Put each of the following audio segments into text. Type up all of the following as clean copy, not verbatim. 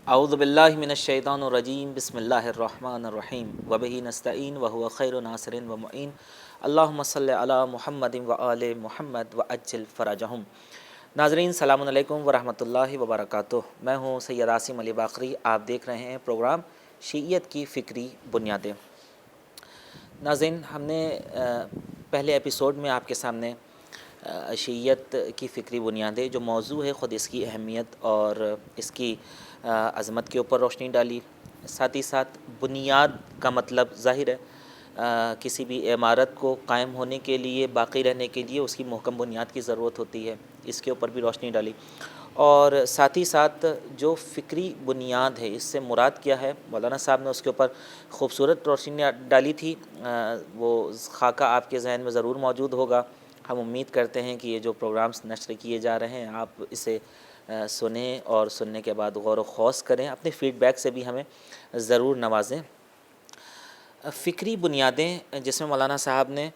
اعوذ باللہ من الشیطان الرجیم بسم اللہ الرحمن الرحیم وبہ نستعین وہو خیر ناصر و معین اللہم صلی علی محمد و آل محمد وعجل فرجہم۔ ناظرین السلام علیکم ورحمۃ اللہ وبرکاتہ، میں ہوں سید عاصم علی باقری، آپ دیکھ رہے ہیں پروگرام شیعیت کی فکری بنیادیں۔ ناظرین، ہم نے پہلے ایپیسوڈ میں آپ کے سامنے شیعیت کی فکری بنیادیں جو موضوع ہے خود اس کی اہمیت اور اس کی عظمت کے اوپر روشنی ڈالی، ساتھ ہی ساتھ بنیاد کا مطلب ظاہر ہے کسی بھی عمارت کو قائم ہونے کے لیے، باقی رہنے کے لیے اس کی محکم بنیاد کی ضرورت ہوتی ہے، اس کے اوپر بھی روشنی ڈالی، اور ساتھ ہی ساتھ جو فکری بنیاد ہے اس سے مراد کیا ہے مولانا صاحب نے اس کے اوپر خوبصورت روشنی ڈالی تھی۔ وہ خاکہ آپ کے ذہن میں ضرور موجود ہوگا۔ ہم امید کرتے ہیں کہ یہ جو پروگرامز نشر کیے جا رہے ہیں آپ اسے سنیں اور سننے کے بعد غور و خوض کریں، اپنے فیڈ بیک سے بھی ہمیں ضرور نوازیں۔ فکری بنیادیں جس میں مولانا صاحب نے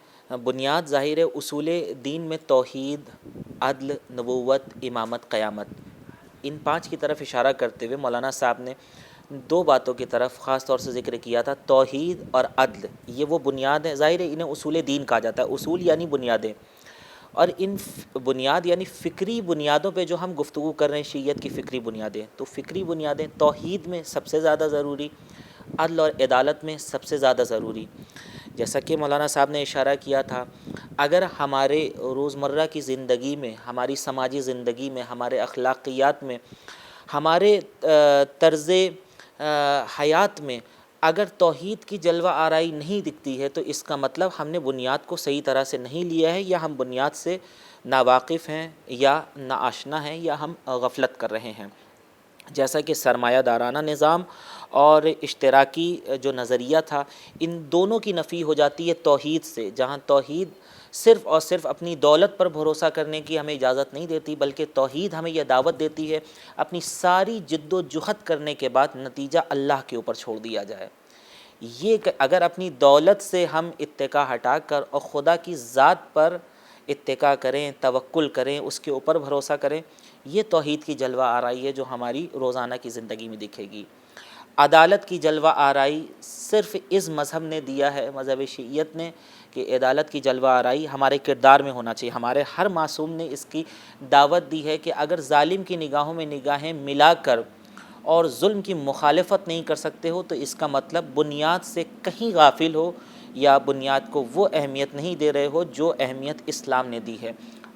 بنیاد ظاہر ہے اصول دین میں توحید، عدل، نبوت، امامت، قیامت، ان 5 کی طرف اشارہ کرتے ہوئے مولانا صاحب نے 2 باتوں کی طرف خاص طور سے ذکر کیا تھا، توحید اور عدل۔ یہ وہ بنیاد ہے، ظاہر ہے انہیں اصول دین کہا جاتا ہے، اصول یعنی بنیادیں، اور ان بنیاد یعنی فکری بنیادوں پہ جو ہم گفتگو کر رہے ہیں شیعیت کی فکری بنیادیں، تو فکری بنیادیں توحید میں سب سے زیادہ ضروری، عدل اور عدالت میں سب سے زیادہ ضروری۔ جیسا کہ مولانا صاحب نے اشارہ کیا تھا، اگر ہمارے روزمرہ کی زندگی میں، ہماری سماجی زندگی میں، ہمارے اخلاقیات میں، ہمارے طرز حیات میں اگر توحید کی جلوہ آرائی نہیں دکھتی ہے تو اس کا مطلب ہم نے بنیاد کو صحیح طرح سے نہیں لیا ہے، یا ہم بنیاد سے ناواقف ہیں، یا ناآشنا ہیں، یا ہم غفلت کر رہے ہیں۔ جیسا کہ سرمایہ دارانہ نظام اور اشتراکی جو نظریہ تھا، ان دونوں کی نفی ہو جاتی ہے توحید سے، جہاں توحید صرف اور صرف اپنی دولت پر بھروسہ کرنے کی ہمیں اجازت نہیں دیتی، بلکہ توحید ہمیں یہ دعوت دیتی ہے اپنی ساری جد و جہد کرنے کے بعد نتیجہ اللہ کے اوپر چھوڑ دیا جائے۔ یہ کہ اگر اپنی دولت سے ہم اتکا ہٹا کر اور خدا کی ذات پر اتکا کریں، توکل کریں، اس کے اوپر بھروسہ کریں، یہ توحید کی جلوہ آرائی ہے جو ہماری روزانہ کی زندگی میں دکھے گی۔ عدالت کی جلوہ آرائی صرف اس مذہب نے دیا ہے، مذہب شیعیت نے، کہ عدالت کی جلوہ آرائی ہمارے کردار میں ہونا چاہیے۔ ہمارے ہر معصوم نے اس کی دعوت دی ہے کہ اگر ظالم کی نگاہوں میں نگاہیں ملا کر اور ظلم کی مخالفت نہیں کر سکتے ہو تو اس کا مطلب بنیاد سے کہیں غافل ہو، یا بنیاد کو وہ اہمیت نہیں دے رہے ہو جو اہمیت اسلام نے دی ہے۔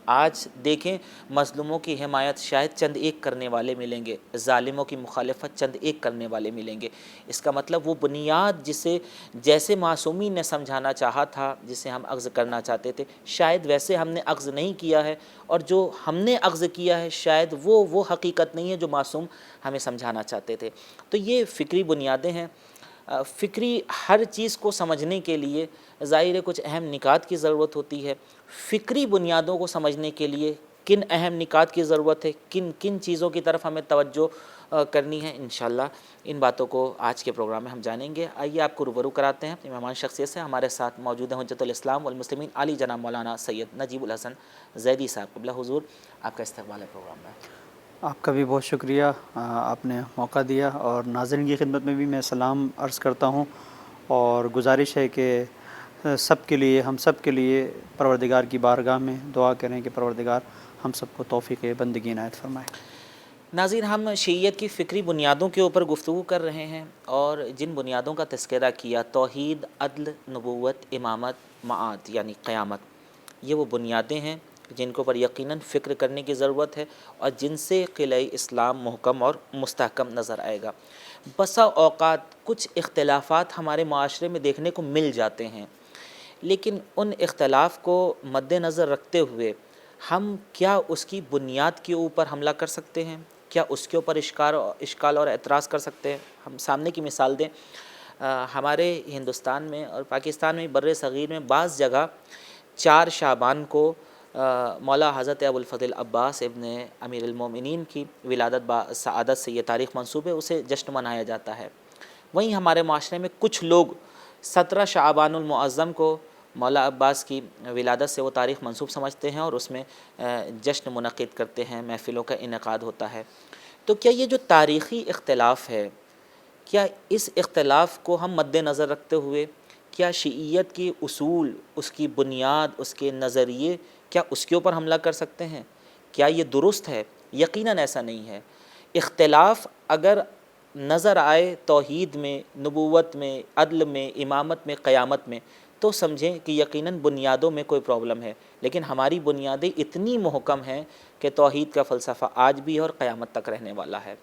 آج دیکھیں، مظلوموں کی حمایت شاید چند ایک کرنے والے ملیں گے، ظالموں کی مخالفت چند ایک کرنے والے ملیں گے۔ اس کا مطلب وہ بنیاد جسے جیسے معصومین نے سمجھانا چاہا تھا، جسے ہم اخذ کرنا چاہتے تھے، شاید ویسے ہم نے اخذ نہیں کیا ہے، اور جو ہم نے اخذ کیا ہے شاید وہ حقیقت نہیں ہے جو معصوم ہمیں سمجھانا چاہتے تھے۔ تو یہ فکری بنیادیں ہیں۔ فکری ہر چیز کو سمجھنے کے لیے ظاہر ہے کچھ اہم نکات کی ضرورت ہوتی ہے۔ فکری بنیادوں کو سمجھنے کے لیے کن اہم نکات کی ضرورت ہے، کن چیزوں کی طرف ہمیں توجہ کرنی ہے، انشاءاللہ ان باتوں کو آج کے پروگرام میں ہم جانیں گے۔ آئیے آپ کو روبرو کراتے ہیں اپنی مہمان شخصیت سے۔ ہمارے ساتھ موجود ہیں حجت الاسلام والمسلمین عالی جناب مولانا سید نجیب الحسن زیدی صاحب، قبلہ حضور، آپ کا استقبال ہے پروگرام میں۔ آپ کا بھی بہت شکریہ، آپ نے موقع دیا، اور ناظرین کی خدمت میں بھی میں سلام عرض کرتا ہوں، اور گزارش ہے کہ سب کے لیے، ہم سب کے لیے پروردگار کی بارگاہ میں دعا کریں کہ پروردگار ہم سب کو توفیق بندگی عنایت فرمائے۔ ناظرین، ہم شیعیت کی فکری بنیادوں کے اوپر گفتگو کر رہے ہیں، اور جن بنیادوں کا تذکرہ کیا، توحید، عدل، نبوت، امامت، معاد یعنی قیامت، یہ وہ بنیادیں ہیں جن کے اوپر یقیناً فکر کرنے کی ضرورت ہے، اور جن سے قلعہ اسلام محکم اور مستحکم نظر آئے گا۔ بسا اوقات کچھ اختلافات ہمارے معاشرے میں دیکھنے کو مل جاتے ہیں، لیکن ان اختلاف کو مد نظر رکھتے ہوئے ہم کیا اس کی بنیاد کے اوپر حملہ کر سکتے ہیں؟ کیا اس کے اوپر اشکال اور اعتراض کر سکتے ہیں؟ ہم سامنے کی مثال دیں، ہمارے ہندوستان میں اور پاکستان میں، بر صغیر میں بعض جگہ 4 شعبان کو مولا حضرت ابوالفضل عباس ابن امیر المومنین کی ولادت سعادت سے یہ تاریخ منسوب ہے، اسے جشن منایا جاتا ہے۔ وہیں ہمارے معاشرے میں کچھ لوگ 17 شعبان المعظم کو مولا عباس کی ولادت سے وہ تاریخ منسوب سمجھتے ہیں، اور اس میں جشن منعقد کرتے ہیں، محفلوں کا انعقاد ہوتا ہے۔ تو کیا یہ جو تاریخی اختلاف ہے، کیا اس اختلاف کو ہم مد نظر رکھتے ہوئے کیا شیعیت کی اصول، اس کی بنیاد، اس کے نظریے، کیا اس کے اوپر حملہ کر سکتے ہیں؟ کیا یہ درست ہے؟ یقیناً ایسا نہیں ہے۔ اختلاف اگر نظر آئے توحید میں، نبوت میں، عدل میں، امامت میں، قیامت میں، تو سمجھیں کہ یقیناً بنیادوں میں کوئی پرابلم ہے، لیکن ہماری بنیادیں اتنی محکم ہیں کہ توحید کا فلسفہ آج بھی ہے اور قیامت تک رہنے والا ہے۔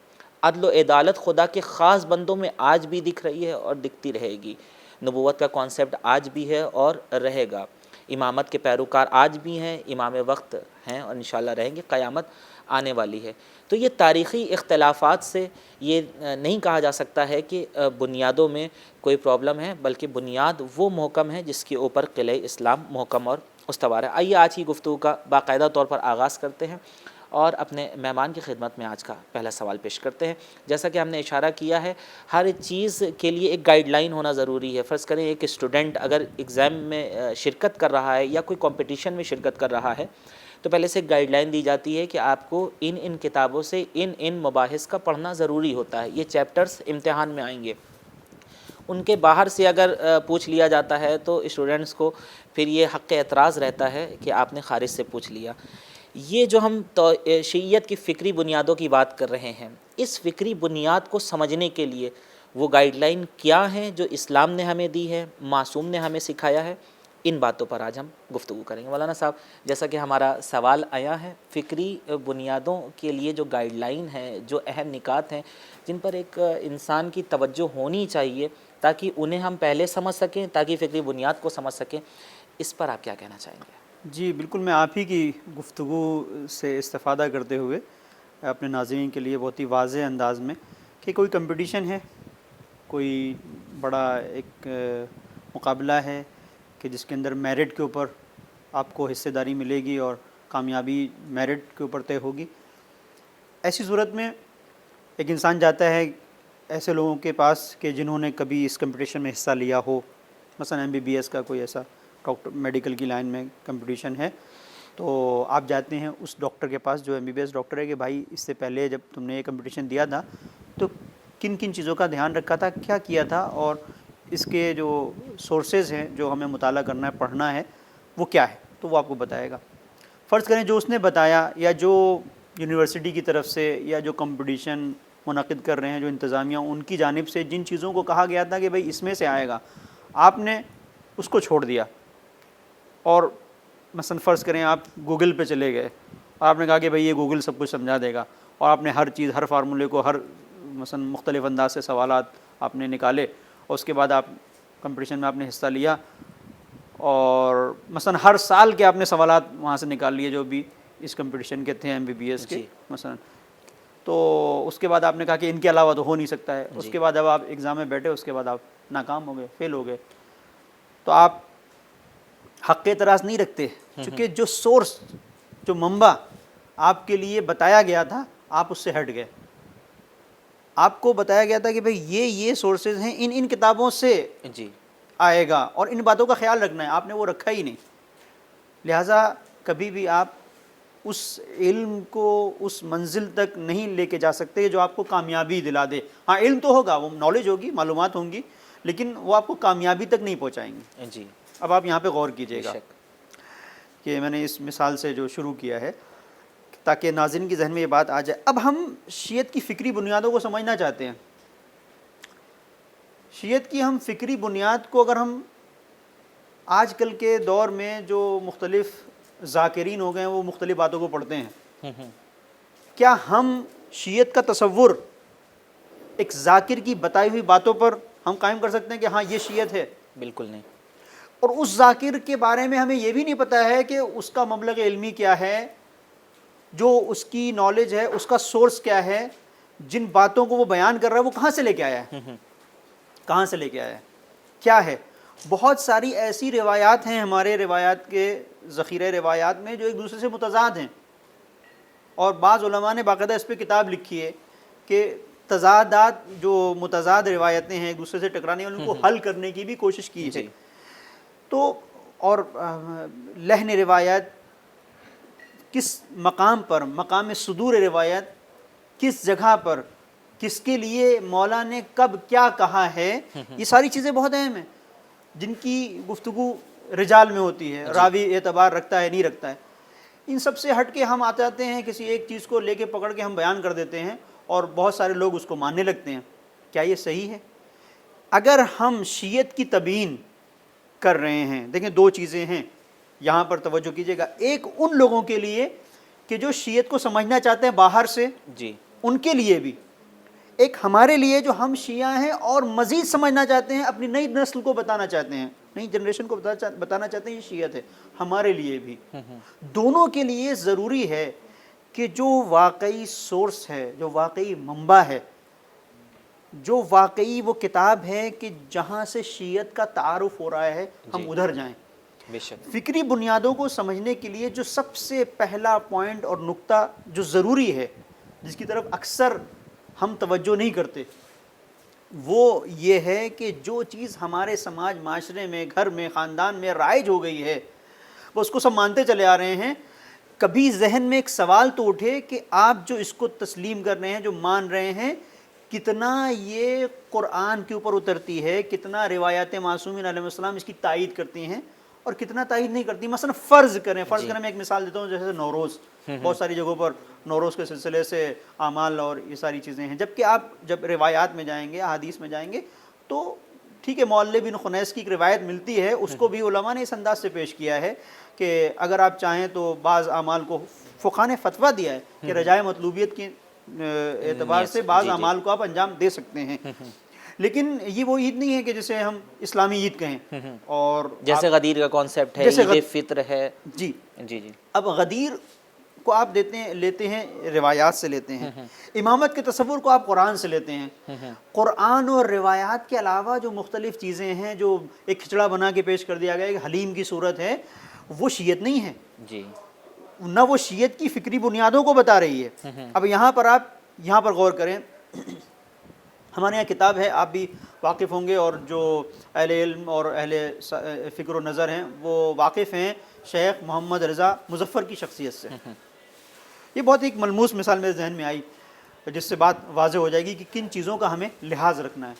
عدل و عدالت خدا کے خاص بندوں میں آج بھی دکھ رہی ہے اور دکھتی رہے گی۔ نبوت کا کانسیپٹ آج بھی ہے اور رہے گا۔ امامت کے پیروکار آج بھی ہیں، امام وقت ہیں اور انشاءاللہ رہیں گے، قیامت آنے والی ہے۔ تو یہ تاریخی اختلافات سے یہ نہیں کہا جا سکتا ہے کہ بنیادوں میں کوئی پرابلم ہے، بلکہ بنیاد وہ محکم ہے جس کے اوپر قلعہ اسلام محکم اور استوار ہے۔ آئیے آج کی گفتگو کا باقاعدہ طور پر آغاز کرتے ہیں اور اپنے مہمان کی خدمت میں آج کا پہلا سوال پیش کرتے ہیں۔ جیسا کہ ہم نے اشارہ کیا ہے، ہر چیز کے لیے ایک گائیڈ لائن ہونا ضروری ہے۔ فرض کریں ایک اسٹوڈنٹ اگر ایگزام میں شرکت کر رہا ہے یا کوئی کمپٹیشن میں شرکت کر رہا ہے، تو پہلے سے ایک گائیڈ لائن دی جاتی ہے کہ آپ کو ان کتابوں سے ان مباحث کا پڑھنا ضروری ہوتا ہے، یہ چیپٹرز امتحان میں آئیں گے۔ ان کے باہر سے اگر پوچھ لیا جاتا ہے تو اسٹوڈنٹس کو پھر یہ حق اعتراض رہتا ہے کہ آپ نے خارج سے پوچھ لیا۔ یہ جو ہم شیعیت کی فکری بنیادوں کی بات کر رہے ہیں، اس فکری بنیاد کو سمجھنے کے لیے وہ گائیڈ لائن کیا ہیں جو اسلام نے ہمیں دی ہے، معصوم نے ہمیں سکھایا ہے، ان باتوں پر آج ہم گفتگو کریں گے۔ مولانا صاحب، جیسا کہ ہمارا سوال آیا ہے، فکری بنیادوں کے لیے جو گائیڈ لائن ہے، جو اہم نکات ہیں جن پر ایک انسان کی توجہ ہونی چاہیے تاکہ انہیں ہم پہلے سمجھ سکیں، تاکہ فکری بنیاد کو سمجھ سکیں، اس پر آپ کیا کہنا چاہیں گے؟ جی بالکل، میں آپ ہی کی گفتگو سے استفادہ کرتے ہوئے اپنے ناظرین کے لیے بہت ہی واضح انداز میں کہ کوئی کمپٹیشن ہے، کوئی بڑا ایک مقابلہ ہے کہ جس کے اندر میرٹ کے اوپر آپ کو حصے داری ملے گی اور کامیابی میرٹ کے اوپر طے ہوگی۔ ایسی صورت میں ایک انسان جاتا ہے ایسے لوگوں کے پاس کہ جنہوں نے کبھی اس کمپٹیشن میں حصہ لیا ہو، مثلا MBBS کا کوئی ایسا ڈاکٹر میڈیکل کی لائن میں کمپٹیشن ہے، تو آپ جاتے ہیں اس ڈاکٹر کے پاس جو MBBS ڈاکٹر ہے کہ بھائی اس سے پہلے جب تم نے یہ کمپٹیشن دیا تھا تو کن کن چیزوں کا دھیان رکھا تھا، کیا کیا تھا، اور اس کے جو سورسز ہیں جو ہمیں مطالعہ کرنا ہے، پڑھنا ہے، وہ کیا ہے، تو وہ آپ کو بتائے گا۔ فرض کریں جو اس نے بتایا یا جو یونیورسٹی کی طرف سے یا جو کمپٹیشن منعقد کر رہے ہیں جو انتظامیہ، ان کی جانب سے جن چیزوں کو کہا گیا تھا کہ بھئی اس میں سے آئے گا، آپ نے اس کو چھوڑ دیا اور مثلا فرض کریں آپ گوگل پہ چلے گئے اور آپ نے کہا کہ بھئی یہ گوگل سب کچھ سمجھا دے گا، اور آپ نے ہر چیز، ہر فارمولے کو، ہر مثلا مختلف انداز سے سوالات آپ نے نکالے، اور اس کے بعد آپ کمپٹیشن میں آپ نے حصہ لیا، اور مثلا ہر سال کے آپ نے سوالات وہاں سے نکال لیے جو بھی اس کمپٹیشن کے تھے MBBS کے مثلا، تو اس کے بعد آپ نے کہا کہ ان کے علاوہ تو ہو نہیں سکتا ہے۔ اس کے بعد جب آپ ایگزام میں بیٹھے، اس کے بعد آپ ناکام ہو گئے، فیل ہو گئے، تو آپ حق اعتراض نہیں رکھتے، چونکہ جو سورس، جو منبع آپ کے لیے بتایا گیا تھا، آپ اس سے ہٹ گئے۔ آپ کو بتایا گیا تھا کہ بھئی یہ سورسز ہیں، ان کتابوں سے آئے گا اور ان باتوں کا خیال رکھنا ہے، آپ نے وہ رکھا ہی نہیں۔ لہٰذا کبھی بھی آپ اس علم کو اس منزل تک نہیں لے کے جا سکتے جو آپ کو کامیابی دلا دے۔ ہاں علم تو ہوگا، وہ نالج ہوگی، معلومات ہوں گی، لیکن وہ آپ کو کامیابی تک نہیں پہنچائیں گے۔ جی، اب آپ یہاں پہ غور کیجئے گا کہ میں نے اس مثال سے جو شروع کیا ہے تاکہ ناظرین کی ذہن میں یہ بات آ جائے۔ اب ہم شیعت کی فکری بنیادوں کو سمجھنا چاہتے ہیں۔ شیعت کی ہم فکری بنیاد کو اگر ہم آج کل کے دور میں جو مختلف ذاکرین ہو گئے ہیں وہ مختلف باتوں کو پڑھتے ہیں، کیا ہم شیعت کا تصور ایک ذاکر کی بتائی ہوئی باتوں پر ہم قائم کر سکتے ہیں کہ ہاں یہ شیعت ہے؟ بالکل نہیں۔ اور اس ذاکر کے بارے میں ہمیں یہ بھی نہیں پتہ ہے کہ اس کا مبلغ علمی کیا ہے، جو اس کی نالج ہے، اس کا سورس کیا ہے، جن باتوں کو وہ بیان کر رہا ہے وہ کہاں سے لے کے آیا ہے، کہاں سے لے کے آیا ہے، کیا ہے۔ بہت ساری ایسی روایات ہیں ہمارے روایات کے ذخیرہ روایات میں جو ایک دوسرے سے متضاد ہیں، اور بعض علماء نے باقاعدہ اس پہ کتاب لکھی ہے کہ تضادات، جو متضاد روایتیں ہیں ایک دوسرے سے ٹکرانے والے، ان کو حل کرنے کی بھی کوشش کی ہے۔ تو اور لحن روایت کس مقام پر، مقام صدور روایت کس جگہ پر کس کے لیے مولا نے کب کیا کہا ہے، یہ ساری چیزیں بہت اہم ہیں جن کی گفتگو رجال میں ہوتی ہے، راوی اعتبار رکھتا ہے نہیں رکھتا ہے. ان سب سے ہٹ کے ہم آتے ہیں کسی ایک چیز کو لے کے پکڑ کے ہم بیان کر دیتے ہیں اور بہت سارے لوگ اس کو ماننے لگتے ہیں. کیا یہ صحیح ہے؟ اگر ہم شیعت کی تبیین کر رہے ہیں، دیکھیں دو چیزیں ہیں یہاں پر توجہ کیجیے گا. ایک ان لوگوں کے لیے کہ جو شیعت کو سمجھنا چاہتے ہیں باہر سے، جی ان کے لیے بھی. ایک ہمارے لیے جو ہم شیعہ ہیں اور مزید سمجھنا چاہتے ہیں، اپنی نئی نسل کو بتانا چاہتے ہیں، نئی جنریشن کو بتانا چاہتے ہیں یہ شیعت ہے، ہمارے لیے بھی. دونوں کے لیے ضروری ہے کہ جو واقعی سورس ہے، جو واقعی منبع ہے، جو واقعی وہ کتاب ہے کہ جہاں سے شیعت کا تعارف ہو رہا ہے، ہم ادھر جائیں. بے شک. فکری بنیادوں کو سمجھنے کے لیے جو سب سے پہلا پوائنٹ اور نقطہ جو ضروری ہے، جس کی طرف اکثر ہم توجہ نہیں کرتے، وہ یہ ہے کہ جو چیز ہمارے سماج معاشرے میں، گھر میں، خاندان میں رائج ہو گئی ہے، وہ اس کو سب مانتے چلے آ رہے ہیں. کبھی ذہن میں ایک سوال تو اٹھے کہ آپ جو اس کو تسلیم کر رہے ہیں، جو مان رہے ہیں، کتنا یہ قرآن کے اوپر اترتی ہے، کتنا روایات معصومین علیہ السلام اس کی تائید کرتی ہیں اور کتنا تائید نہیں کرتی. مثلا فرض کریں میں ایک مثال دیتا ہوں، جیسے نوروز، بہت ساری جگہوں پر نوروز کے سلسلے سے اعمال اور یہ ساری چیزیں ہیں. جبکہ آپ جب روایات میں جائیں گے، احادیث میں جائیں گے، تو ٹھیک ہے، معل بن خنیس کی ایک روایت ملتی ہے، اس کو بھی علماء نے اس انداز سے پیش کیا ہے کہ اگر آپ چاہیں تو بعض اعمال کو فقہاء نے فتویٰ دیا ہے کہ رجائے مطلوبیت کی اعتبار سے بعض اعمال کو آپ انجام دے سکتے ہیں. لیکن یہ وہ عید نہیں ہے کہ جسے ہم اسلامی عید کہیں. اور جیسے غدیر کا کانسیپٹ ہے، عید فطر ہے. جی جی جی. اب غدیر کو آپ لیتے ہیں روایات سے لیتے ہیں، امامت کے تصور کو آپ قرآن سے لیتے ہیں. قرآن اور روایات کے علاوہ جو مختلف چیزیں ہیں، جو ایک کھچڑا بنا کے پیش کر دیا گیا ہے کہ حلیم کی صورت ہے، وہ شیعت نہیں ہے. جی. نہ وہ شیعت کی فکری بنیادوں کو بتا رہی ہے. اب یہاں پر غور کریں. ہمارے یہاں کتاب ہے، آپ بھی واقف ہوں گے، اور جو اہل علم اور اہل فکر و نظر ہیں وہ واقف ہیں شیخ محمد رضا مظفر کی شخصیت سے. یہ بہت ایک ملموس مثال میرے ذہن میں آئی جس سے بات واضح ہو جائے گی کہ کن چیزوں کا ہمیں لحاظ رکھنا ہے.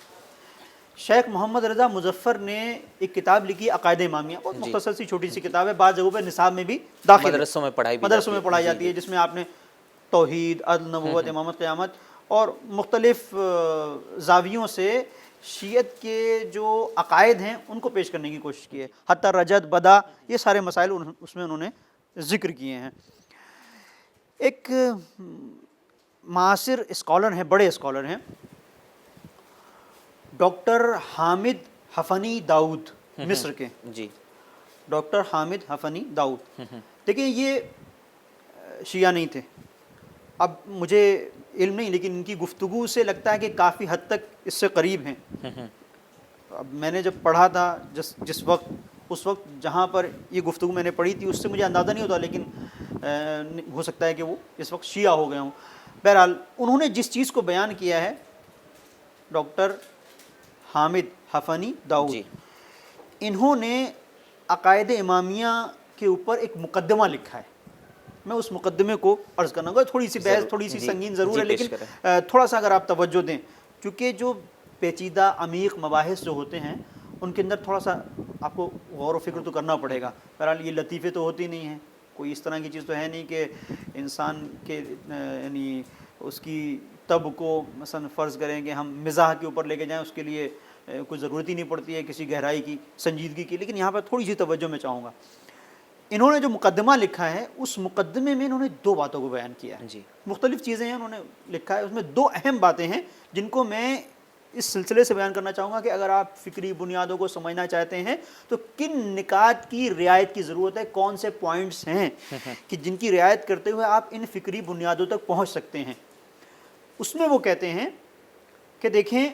شیخ محمد رضا مظفر نے ایک کتاب لکھی، عقائد امامیہ، بہت مختصر سی چھوٹی سی کتاب ہے، بعض جگہوں پہ نصاب میں بھی داخل ہے، مدرسوں میں پڑھائی جاتی ہے، جس میں آپ نے توحید، عدل، نبوت، امامت، قیامت اور مختلف زاویوں سے شیعت کے جو عقائد ہیں ان کو پیش کرنے کی کوشش کی ہے. حتی رجد، بدا، یہ سارے مسائل اس میں انہوں نے ذکر کیے ہیں. ایک معاصر اسکالر ہیں، بڑے اسکالر ہیں، ڈاکٹر حامد حفنی داؤد، مصر کے. جی. ڈاکٹر حامد حفنی داؤد. دیکھیں یہ شیعہ نہیں تھے، اب مجھے علم نہیں، لیکن ان کی گفتگو سے لگتا ہے کہ کافی حد تک اس سے قریب ہیں. اب میں نے جب پڑھا تھا جس وقت، اس وقت جہاں پر یہ گفتگو میں نے پڑھی تھی، اس سے مجھے اندازہ نہیں ہوتا، لیکن ہو سکتا ہے کہ وہ اس وقت شیعہ ہو گئے ہوں. بہرحال انہوں نے جس چیز کو بیان کیا ہے، ڈاکٹر حامد حفنی داؤد، انہوں نے عقائد امامیہ کے اوپر ایک مقدمہ لکھا ہے. میں اس مقدمے کو عرض کرنا گا. تھوڑی سی بحث، تھوڑی سی سنگین ضرور ہے، لیکن تھوڑا سا اگر آپ توجہ دیں، کیونکہ جو پیچیدہ عمیق مباحث جو ہوتے ہیں ان کے اندر تھوڑا سا آپ کو غور و فکر تو کرنا پڑے گا. بہرحال یہ لطیفے تو ہوتی نہیں ہیں، کوئی اس طرح کی چیز تو ہے نہیں کہ انسان کے یعنی اس کی طب کو مثلا فرض کریں کہ ہم مزاح کے اوپر لے کے جائیں، اس کے لیے کوئی ضرورت ہی نہیں پڑتی ہے کسی گہرائی کی، سنجیدگی کی. لیکن یہاں پر تھوڑی سی توجہ میں چاہوں گا. انہوں نے جو مقدمہ لکھا ہے، اس مقدمے میں انہوں نے دو باتوں کو بیان کیا ہے. مختلف چیزیں ہیں انہوں نے لکھا ہے، اس میں دو اہم باتیں ہیں جن کو میں اس سلسلے سے بیان کرنا چاہوں گا کہ اگر آپ فکری بنیادوں کو سمجھنا چاہتے ہیں تو کن نکات کی رعایت کی ضرورت ہے، کون سے پوائنٹس ہیں کہ جن کی رعایت کرتے ہوئے آپ ان فکری بنیادوں تک پہنچ سکتے ہیں. اس میں وہ کہتے ہیں کہ دیکھیں،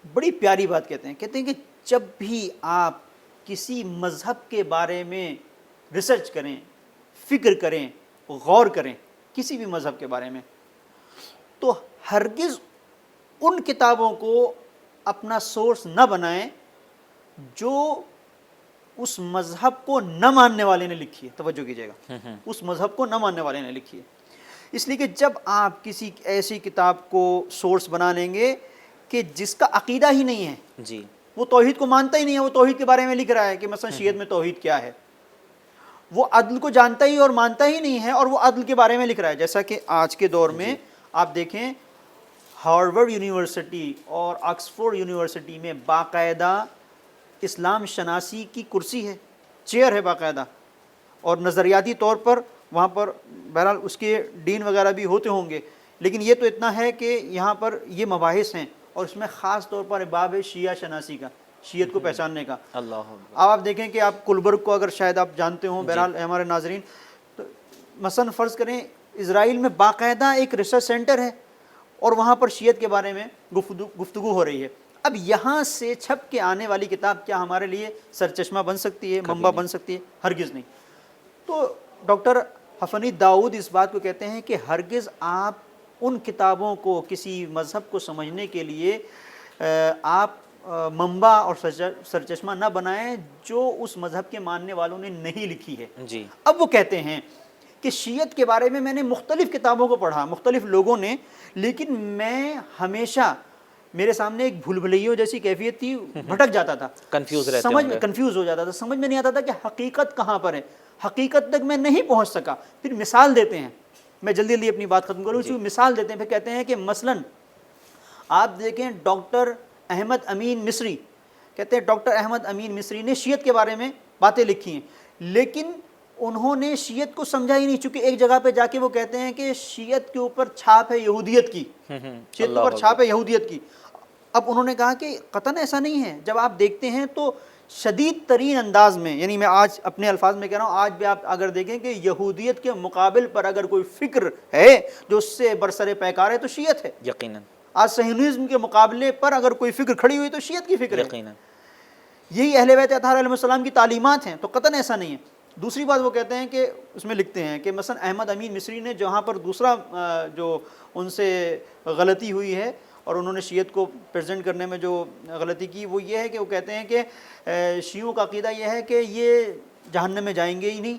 بڑی پیاری بات کہتے ہیں کہ جب بھی آپ کسی مذہب کے بارے میں ریسرچ کریں، فکر کریں، غور کریں کسی بھی مذہب کے بارے میں، تو ہرگز ان کتابوں کو اپنا سورس نہ بنائیں جو اس مذہب کو نہ ماننے والے نے لکھی ہے. توجہ کیجیے گا، اس مذہب کو نہ ماننے والے نے لکھی ہے. اس لیے کہ جب آپ کسی ایسی کتاب کو سورس بنا لیں گے کہ جس کا عقیدہ ہی نہیں ہے، جی وہ توحید کو مانتا ہی نہیں ہے، وہ توحید کے بارے میں لکھ رہا ہے کہ مثلا شیعت میں توحید کیا ہے، وہ عدل کو جانتا ہی اور مانتا ہی نہیں ہے، اور وہ عدل کے بارے میں لکھ رہا ہے. جیسا کہ آج کے دور میں آپ دیکھیں ہارورڈ یونیورسٹی اور آکسفورڈ یونیورسٹی میں باقاعدہ اسلام شناسی کی کرسی ہے، چیئر ہے باقاعدہ، اور نظریاتی طور پر وہاں پر بہرحال اس کے ڈین وغیرہ بھی ہوتے ہوں گے، لیکن یہ تو اتنا ہے کہ یہاں پر یہ مباحث ہیں، اور اس میں خاص طور پر باب ہے شیعہ شناسی کا، شیعت کو پہچاننے کا. اللہ اب آپ دیکھیں کہ آپ کلبرگ کو اگر شاید آپ جانتے ہوں، بہرحال ہمارے ناظرین، تو مثلا فرض کریں اسرائیل میں باقاعدہ ایک ریسرچ سینٹر ہے، اور وہاں پر شیعت کے بارے میں گفتگو ہو رہی ہے. اب یہاں سے چھپ کے آنے والی کتاب کیا ہمارے لیے سرچشمہ بن سکتی ہے، منبع بن سکتی ہے؟ ہرگز نہیں. تو ڈاکٹر حفنی داؤد اس بات کو کہتے ہیں کہ ہرگز آپ ان کتابوں کو کسی مذہب کو سمجھنے کے لیے آپ منبع اور سرچشمہ نہ بنائیں جو اس مذہب کے ماننے والوں نے نہیں لکھی ہے. جی اب وہ کہتے ہیں کہ شیعت کے بارے میں نے مختلف کتابوں کو پڑھا، مختلف لوگوں نے، لیکن میں ہمیشہ میرے سامنے ایک بھول بھلیوں جیسی کیفیت تھی، بھٹک جاتا تھا، کنفیوز رہتے سمجھ ہوں میں گے. کنفیوز ہو جاتا تھا، سمجھ میں نہیں آتا تھا کہ حقیقت کہاں پر ہے، حقیقت تک میں نہیں پہنچ سکا. پھر مثال دیتے ہیں، میں جلدی جلدی اپنی بات ختم کروں، چونکہ مثال دیتے ہیں. پھر کہتے ہیں کہ مثلاً آپ دیکھیں ڈاکٹر احمد امین مصری، کہتے ہیں ڈاکٹر احمد امین مصری نے شیعت کے بارے میں باتیں لکھی ہیں، لیکن انہوں نے شیعت کو سمجھا ہی نہیں، چونکہ ایک جگہ پہ جا کے وہ کہتے ہیں کہ شیعت کے اوپر چھاپ ہے یہودیت کی، شیعت کے اوپر چھاپ ہے یہودیت کی. اب انہوں نے کہا کہ قطعاً ایسا نہیں ہے. جب آپ دیکھتے ہیں تو شدید ترین انداز میں، یعنی میں آج اپنے الفاظ میں کہہ رہا ہوں، آج بھی آپ اگر دیکھیں کہ یہودیت کے مقابل پر اگر کوئی فکر ہے جو اس سے برسر پیکار ہے تو شیعت ہے. یقیناً آج صہیونزم کے مقابلے پر اگر کوئی فکر کھڑی ہوئی تو شیعت کی فکر ہے. یقیناً یہی اہل بیت اطہار علیہ السلام کی تعلیمات ہیں، تو قطعاً ایسا نہیں ہے. دوسری بات وہ کہتے ہیں کہ اس میں لکھتے ہیں کہ مثلا احمد امین مصری نے جہاں پر دوسرا جو ان سے غلطی ہوئی ہے اور انہوں نے شیعت کو پریزنٹ کرنے میں جو غلطی کی، وہ یہ ہے کہ وہ کہتے ہیں کہ شیعوں کا عقیدہ یہ ہے کہ یہ جہنم میں جائیں گے ہی نہیں،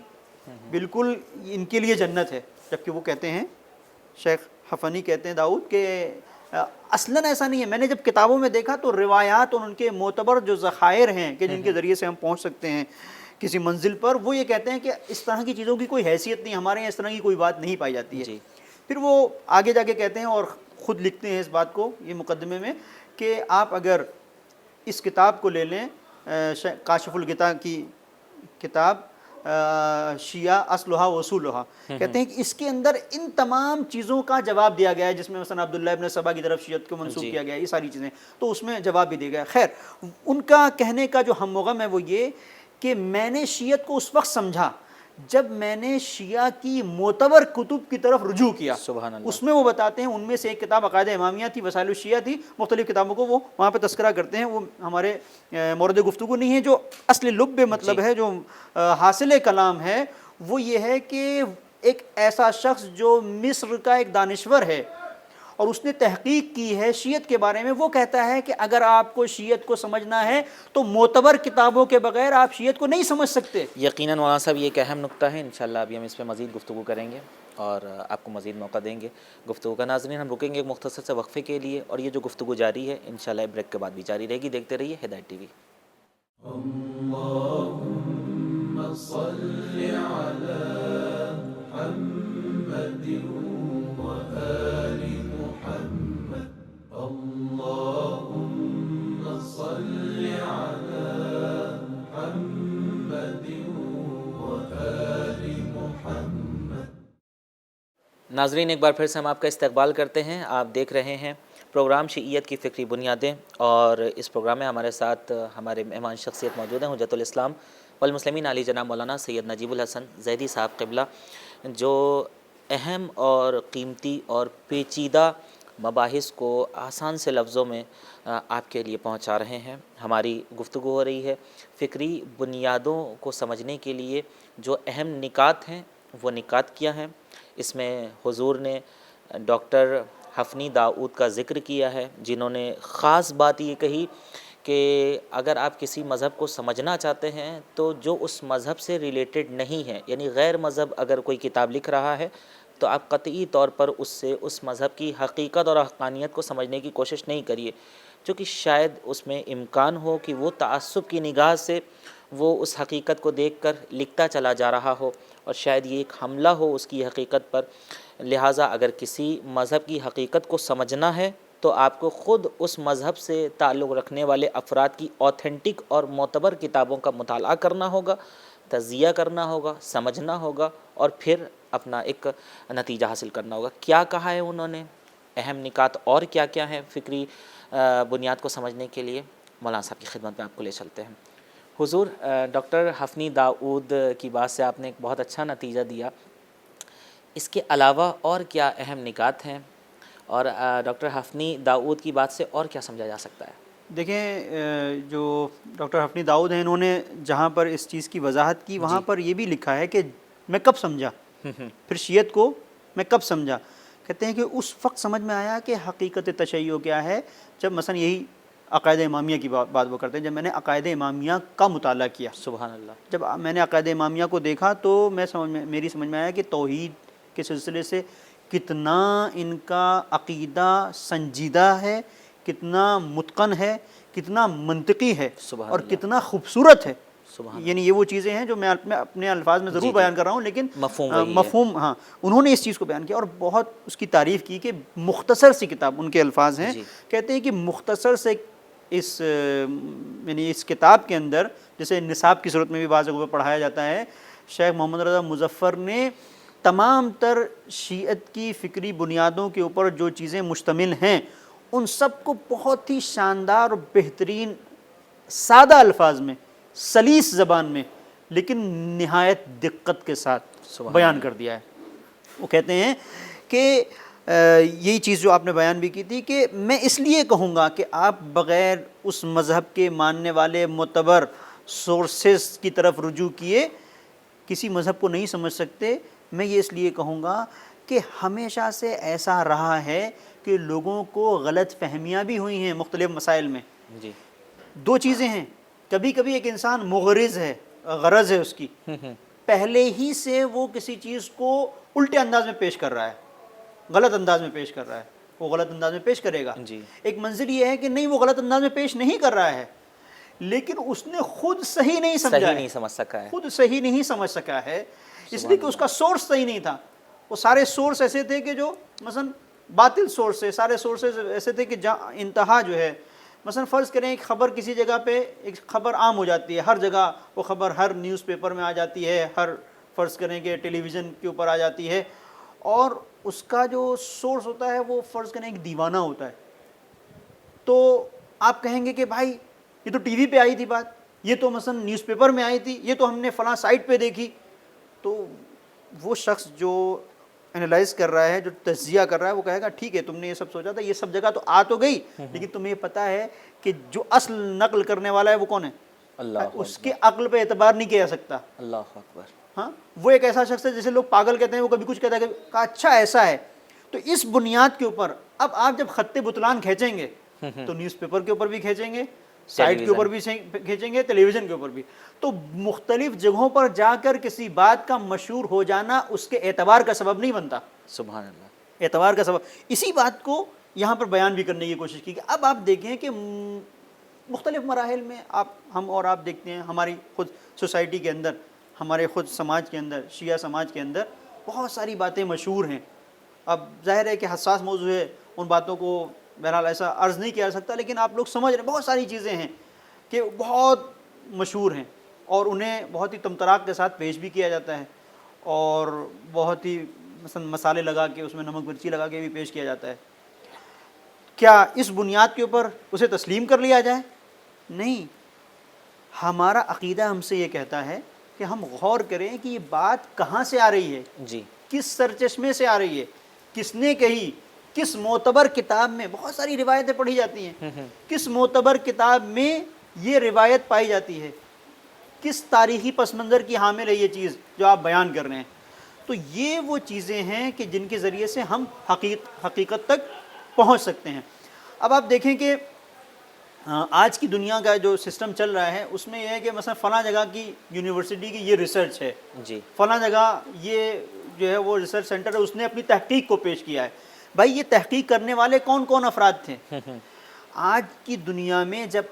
بالکل ان کے لیے جنت ہے. جبکہ وہ کہتے ہیں، شیخ حفنی کہتے ہیں داؤد، کہ اصلاً ایسا نہیں ہے. میں نے جب کتابوں میں دیکھا تو روایات اور ان کے معتبر جو ذخائر ہیں کہ جن کے ذریعے سے ہم پہنچ سکتے ہیں کسی منزل پر، وہ یہ کہتے ہیں کہ اس طرح کی چیزوں کی کوئی حیثیت نہیں، ہمارے یہاں اس طرح کی کوئی بات نہیں پائی جاتی ہے. پھر وہ آگے جا کے کہتے ہیں اور خود لکھتے ہیں اس بات کو یہ مقدمے میں کہ آپ اگر اس کتاب کو لے لیں، کاشف الغطا کی کتاب شیعہ اصلھا و اصولھا، کہتے ہیں کہ اس کے اندر ان تمام چیزوں کا جواب دیا گیا ہے، جس میں مثلا عبداللہ ابن سبا کی طرف شیعت کو منسوب کیا گیا ہے، یہ ساری چیزیں، تو اس میں جواب بھی دیا گیا. خیر، ان کا کہنے کا جو ہم غم ہے وہ یہ کہ میں نے شیعت کو اس وقت سمجھا جب میں نے شیعہ کی معتبر کتب کی طرف رجوع کیا. سبحان اللہ. اس میں وہ بتاتے ہیں، ان میں سے ایک کتاب عقائد امامیہ تھی، وسائل الشیعہ تھی، مختلف کتابوں کو وہ وہاں پہ تذکرہ کرتے ہیں. وہ ہمارے مورد گفتگو نہیں ہے. جو اصل لب مطلب ہے، جو حاصل کلام ہے، وہ یہ ہے کہ ایک ایسا شخص جو مصر کا ایک دانشور ہے اور اس نے تحقیق کی ہے شیعت کے بارے میں، وہ کہتا ہے کہ اگر آپ کو شیعت کو سمجھنا ہے تو معتبر کتابوں کے بغیر آپ شیعت کو نہیں سمجھ سکتے. یقیناً مولانا صاحب یہ ایک اہم نقطہ ہے، انشاءاللہ ابھی ہم اس پہ مزید گفتگو کریں گے اور آپ کو مزید موقع دیں گے گفتگو کا. ناظرین، ہم رکیں گے ایک مختصر سے وقفے کے لیے، اور یہ جو گفتگو جاری ہے انشاءاللہ بریک کے بعد بھی جاری رہے گی. دیکھتے رہیے ہدایت ٹی وی. اللہم صل علی محمد و آل محمد. اللہم صل علی محمد و آل محمد. ناظرین، ایک بار پھر سے ہم آپ کا استقبال کرتے ہیں. آپ دیکھ رہے ہیں پروگرام شیعیت کی فکری بنیادیں، اور اس پروگرام میں ہمارے ساتھ ہمارے مہمان شخصیت موجود ہیں، حجت الاسلام والمسلمین علی جناب مولانا سید نجیب الحسن زیدی صاحب قبلہ، جو اہم اور قیمتی اور پیچیدہ مباحث کو آسان سے لفظوں میں آپ کے لیے پہنچا رہے ہیں. ہماری گفتگو ہو رہی ہے فکری بنیادوں کو سمجھنے کے لیے جو اہم نکات ہیں، وہ نکات کیا ہیں. اس میں حضور نے ڈاکٹر حفنی داؤد کا ذکر کیا ہے، جنہوں نے خاص بات یہ کہی کہ اگر آپ کسی مذہب کو سمجھنا چاہتے ہیں تو جو اس مذہب سے ریلیٹڈ نہیں ہے، یعنی غیر مذہب اگر کوئی کتاب لکھ رہا ہے تو آپ قطعی طور پر اس سے اس مذہب کی حقیقت اور حقانیت کو سمجھنے کی کوشش نہیں کریے، چونکہ شاید اس میں امکان ہو کہ وہ تعصب کی نگاہ سے وہ اس حقیقت کو دیکھ کر لکھتا چلا جا رہا ہو، اور شاید یہ ایک حملہ ہو اس کی حقیقت پر۔ لہٰذا اگر کسی مذہب کی حقیقت کو سمجھنا ہے تو آپ کو خود اس مذہب سے تعلق رکھنے والے افراد کی اوتھینٹک اور معتبر کتابوں کا مطالعہ کرنا ہوگا، تجزیہ کرنا ہوگا، سمجھنا ہوگا، اور پھر اپنا ایک نتیجہ حاصل کرنا ہوگا۔ کیا کہا ہے انہوں نے، اہم نکات اور کیا کیا ہیں فکری بنیاد کو سمجھنے کے لیے، مولانا صاحب کی خدمت میں آپ کو لے چلتے ہیں۔ حضور، ڈاکٹر حفنی داؤد کی بات سے آپ نے ایک بہت اچھا نتیجہ دیا، اس کے علاوہ اور کیا اہم نکات ہیں، اور ڈاکٹر حفنی داؤد کی بات سے اور کیا سمجھا جا سکتا ہے؟ دیکھیں، جو ڈاکٹر حفنی داؤد ہیں، انہوں نے جہاں پر اس چیز کی وضاحت کی وہاں پر یہ بھی لکھا ہے کہ میں کب سمجھا، پھر شیعت کو میں کب سمجھا، کہتے ہیں کہ اس وقت سمجھ میں آیا کہ حقیقت تشیع کیا ہے، جب مثلا یہی عقائد امامیہ کی بات وہ کرتے ہیں، جب میں نے عقائد امامیہ کا مطالعہ کیا، سبحان اللہ، جب میں نے عقائد امامیہ کو دیکھا تو میری سمجھ میں آیا کہ توحید کے سلسلے سے کتنا ان کا عقیدہ سنجیدہ ہے، کتنا متقن ہے، کتنا منطقی ہے، سبحان اور اللہ، کتنا خوبصورت ہے۔ سبحان یعنی یہ وہ چیزیں ہیں جو میں اپنے الفاظ میں ضرور بیان کر رہا ہوں، لیکن مفہوم وہی ہے۔ مفہوم، ہاں، انہوں نے اس چیز کو بیان کیا اور بہت اس کی تعریف کی کہ مختصر سی کتاب، ان کے الفاظ ہیں، کہتے ہیں کہ مختصر سے یعنی اس کتاب کے اندر، جیسے نصاب کی صورت میں بھی بعض جگہوں پہ پڑھایا جاتا ہے، شیخ محمد رضا مظفر نے تمام تر شیعت کی فکری بنیادوں کے اوپر جو چیزیں مشتمل ہیں ان سب کو بہت ہی شاندار اور بہترین سادہ الفاظ میں، سلیس زبان میں، لیکن نہایت دقت کے ساتھ بیان کر دیا ہے۔ وہ کہتے ہیں کہ یہی چیز جو آپ نے بیان بھی کی تھی کہ میں اس لیے کہوں گا کہ آپ بغیر اس مذہب کے ماننے والے معتبر سورسز کی طرف رجوع کیے کسی مذہب کو نہیں سمجھ سکتے۔ میں یہ اس لیے کہوں گا کہ ہمیشہ سے ایسا رہا ہے کہ لوگوں کو غلط فہمیاں بھی ہوئی ہیں مختلف مسائل میں۔ جی، دو چیزیں ہیں، کبھی کبھی ایک انسان مغرض ہے، غرض ہے اس کی، پہلے ہی سے وہ کسی چیز کو الٹے انداز میں پیش کر رہا ہے، غلط انداز میں پیش کر رہا ہے، وہ غلط انداز میں پیش کرے گا۔ ایک منزل یہ ہے کہ نہیں، وہ غلط انداز میں پیش نہیں کر رہا ہے، لیکن اس نے خود صحیح نہیں سمجھا ہے، صحیح نہیں سمجھ سکا ہے، خود صحیح نہیں سمجھ سکا ہے، اس لیے کہ اس کا سورس صحیح نہیں تھا۔ وہ سارے سورس ایسے تھے کہ جو مثلا باطل سورس ہے، سارے سورسز ایسے تھے کہ جہاں انتہا جو ہے، مثلا فرض کریں ایک خبر کسی جگہ پہ، ایک خبر عام ہو جاتی ہے، ہر جگہ وہ خبر ہر نیوز پیپر میں آ جاتی ہے، ہر فرض کریں کہ ٹیلی ویژن کے اوپر آ جاتی ہے، اور اس کا جو سورس ہوتا ہے وہ فرض کریں ایک دیوانہ ہوتا ہے، تو آپ کہیں گے کہ بھائی یہ تو ٹی وی پہ آئی تھی بات، یہ تو مثلا نیوز پیپر میں آئی تھی، یہ تو ہم نے فلاں سائٹ پہ دیکھی۔ تو وہ شخص جو انالائز کر رہا ہے، جو تجزیہ کر رہا ہے، وہ کہے گا ٹھیک ہے، تم نے یہ سب سوچا تھا، یہ سب جگہ تو آ تو گئی، لیکن تمہیں یہ پتہ ہے کہ جو اصل نقل کرنے والا ہے وہ کون ہے؟ اللہ، اس کے عقل پہ اعتبار نہیں کیا جا سکتا۔ اللہ اکبر۔ ہاں، وہ ایک ایسا شخص ہے جسے لوگ پاگل کہتے ہیں، وہ کبھی کچھ کہتا ہے کہ اچھا ایسا ہے۔ تو اس بنیاد کے اوپر اب آپ جب خط بطلان کھینچیں گے تو نیوز پیپر کے اوپر بھی کھینچیں گے، سائٹ کے اوپر بھی کھینچیں گے، ٹیلی ویژن کے اوپر بھی، تو مختلف جگہوں پر جا کر کسی بات کا مشہور ہو جانا اس کے اعتبار کا سبب نہیں بنتا۔ سبحان اللہ، اعتبار کا سبب، اسی بات کو یہاں پر بیان بھی کرنے کی کوشش کی کہ اب آپ دیکھیں کہ مختلف مراحل میں ہم اور آپ دیکھتے ہیں، ہماری خود سوسائٹی کے اندر، ہمارے خود سماج کے اندر، شیعہ سماج کے اندر بہت ساری باتیں مشہور ہیں۔ اب ظاہر ہے کہ حساس موضوع ہے، ان باتوں کو بہرحال ایسا عرض نہیں کیا جا سکتا، لیکن آپ لوگ سمجھ رہے ہیں بہت ساری چیزیں ہیں کہ بہت مشہور ہیں، اور انہیں بہت ہی تمطراق کے ساتھ پیش بھی کیا جاتا ہے، اور بہت ہی مثلا مسالے لگا کے، اس میں نمک مرچی لگا کے بھی پیش کیا جاتا ہے۔ کیا اس بنیاد کے اوپر اسے تسلیم کر لیا جائے؟ نہیں، ہمارا عقیدہ ہم سے یہ کہتا ہے کہ ہم غور کریں کہ یہ بات کہاں سے آ رہی ہے، جی، کس سرچشمے سے آ رہی ہے، کس نے کہی، کس معتبر کتاب میں۔ بہت ساری روایتیں پڑھی جاتی ہیں، کس معتبر کتاب میں یہ روایت پائی جاتی ہے، کس تاریخی پس منظر کی حامل ہے یہ چیز جو آپ بیان کر رہے ہیں۔ تو یہ وہ چیزیں ہیں کہ جن کے ذریعے سے ہم حقیقت تک پہنچ سکتے ہیں۔ اب آپ دیکھیں کہ آج کی دنیا کا جو سسٹم چل رہا ہے اس میں یہ ہے کہ مثلا فلاں جگہ کی یونیورسٹی کی یہ ریسرچ ہے، جی، فلاں جگہ یہ جو ہے وہ ریسرچ سینٹر ہے اس نے اپنی تحقیق کو پیش کیا ہے. بھائی یہ تحقیق کرنے والے کون کون افراد تھے؟ آج کی دنیا میں جب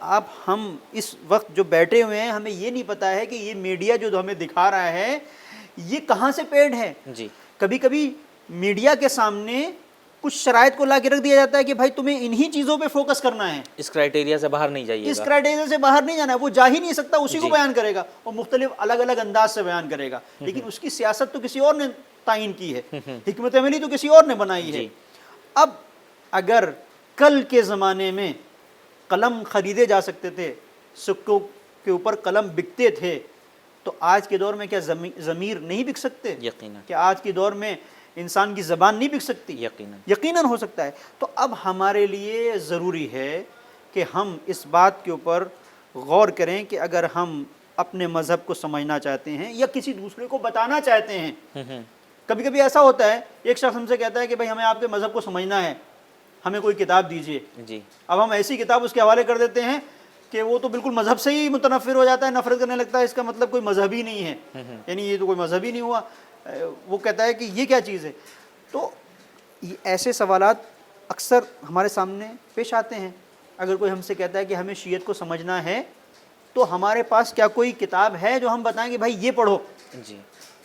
ہم اس وقت جو بیٹھے ہوئے ہیں ہمیں یہ نہیں پتا ہے کہ یہ میڈیا جو ہمیں دکھا رہا ہے یہ کہاں سے پیڑ ہے. جی کبھی کبھی میڈیا کے سامنے کچھ شرائط کو لا کے رکھ دیا جاتا ہے کہ بھائی تمہیں انہی چیزوں پہ فوکس کرنا ہے, اس کرائٹیریا سے باہر نہیں جائیے اس گا, کرائٹیریا سے باہر نہیں جانا ہے. وہ جا ہی نہیں سکتا, اسی کو جی. بیان کرے گا, وہ مختلف الگ الگ انداز سے بیان کرے گا, لیکن اس کی سیاست تو کسی اور نے تعین کی ہے, حکمت عملی تو کسی اور نے بنائی ہے. جی. اب اگر کل کے زمانے میں قلم خریدے جا سکتے تھے, سکوں کے اوپر قلم بکتے تھے, تو آج کے دور میں کیا ضمیر نہیں بک سکتے؟ یقیناً. کہ آج کے دور میں انسان کی زبان نہیں بک سکتی؟ یقیناً. یقیناً ہو سکتا ہے. تو اب ہمارے لیے ضروری ہے کہ ہم اس بات کے اوپر غور کریں کہ اگر ہم اپنے مذہب کو سمجھنا چاہتے ہیں یا کسی دوسرے کو بتانا چاہتے ہیں. کبھی کبھی ایسا ہوتا ہے, ایک شخص ہم سے کہتا ہے کہ بھائی ہمیں آپ کے مذہب کو سمجھنا ہے, ہمیں کوئی کتاب دیجیے. جی. اب ہم ایسی کتاب اس کے حوالے کر دیتے ہیں کہ وہ تو بالکل مذہب سے ہی متنفر ہو جاتا ہے, نفرت کرنے لگتا ہے, اس کا مطلب کوئی مذہب ہی نہیں ہے, یعنی یہ تو کوئی مذہب ہی نہیں ہوا. وہ کہتا ہے کہ یہ کیا چیز ہے. تو ایسے سوالات اکثر ہمارے سامنے پیش آتے ہیں. اگر کوئی ہم سے کہتا ہے کہ ہمیں شیعت کو سمجھنا ہے تو ہمارے پاس کیا کوئی کتاب ہے جو ہم بتائیں کہ بھائی یہ پڑھو؟ جی.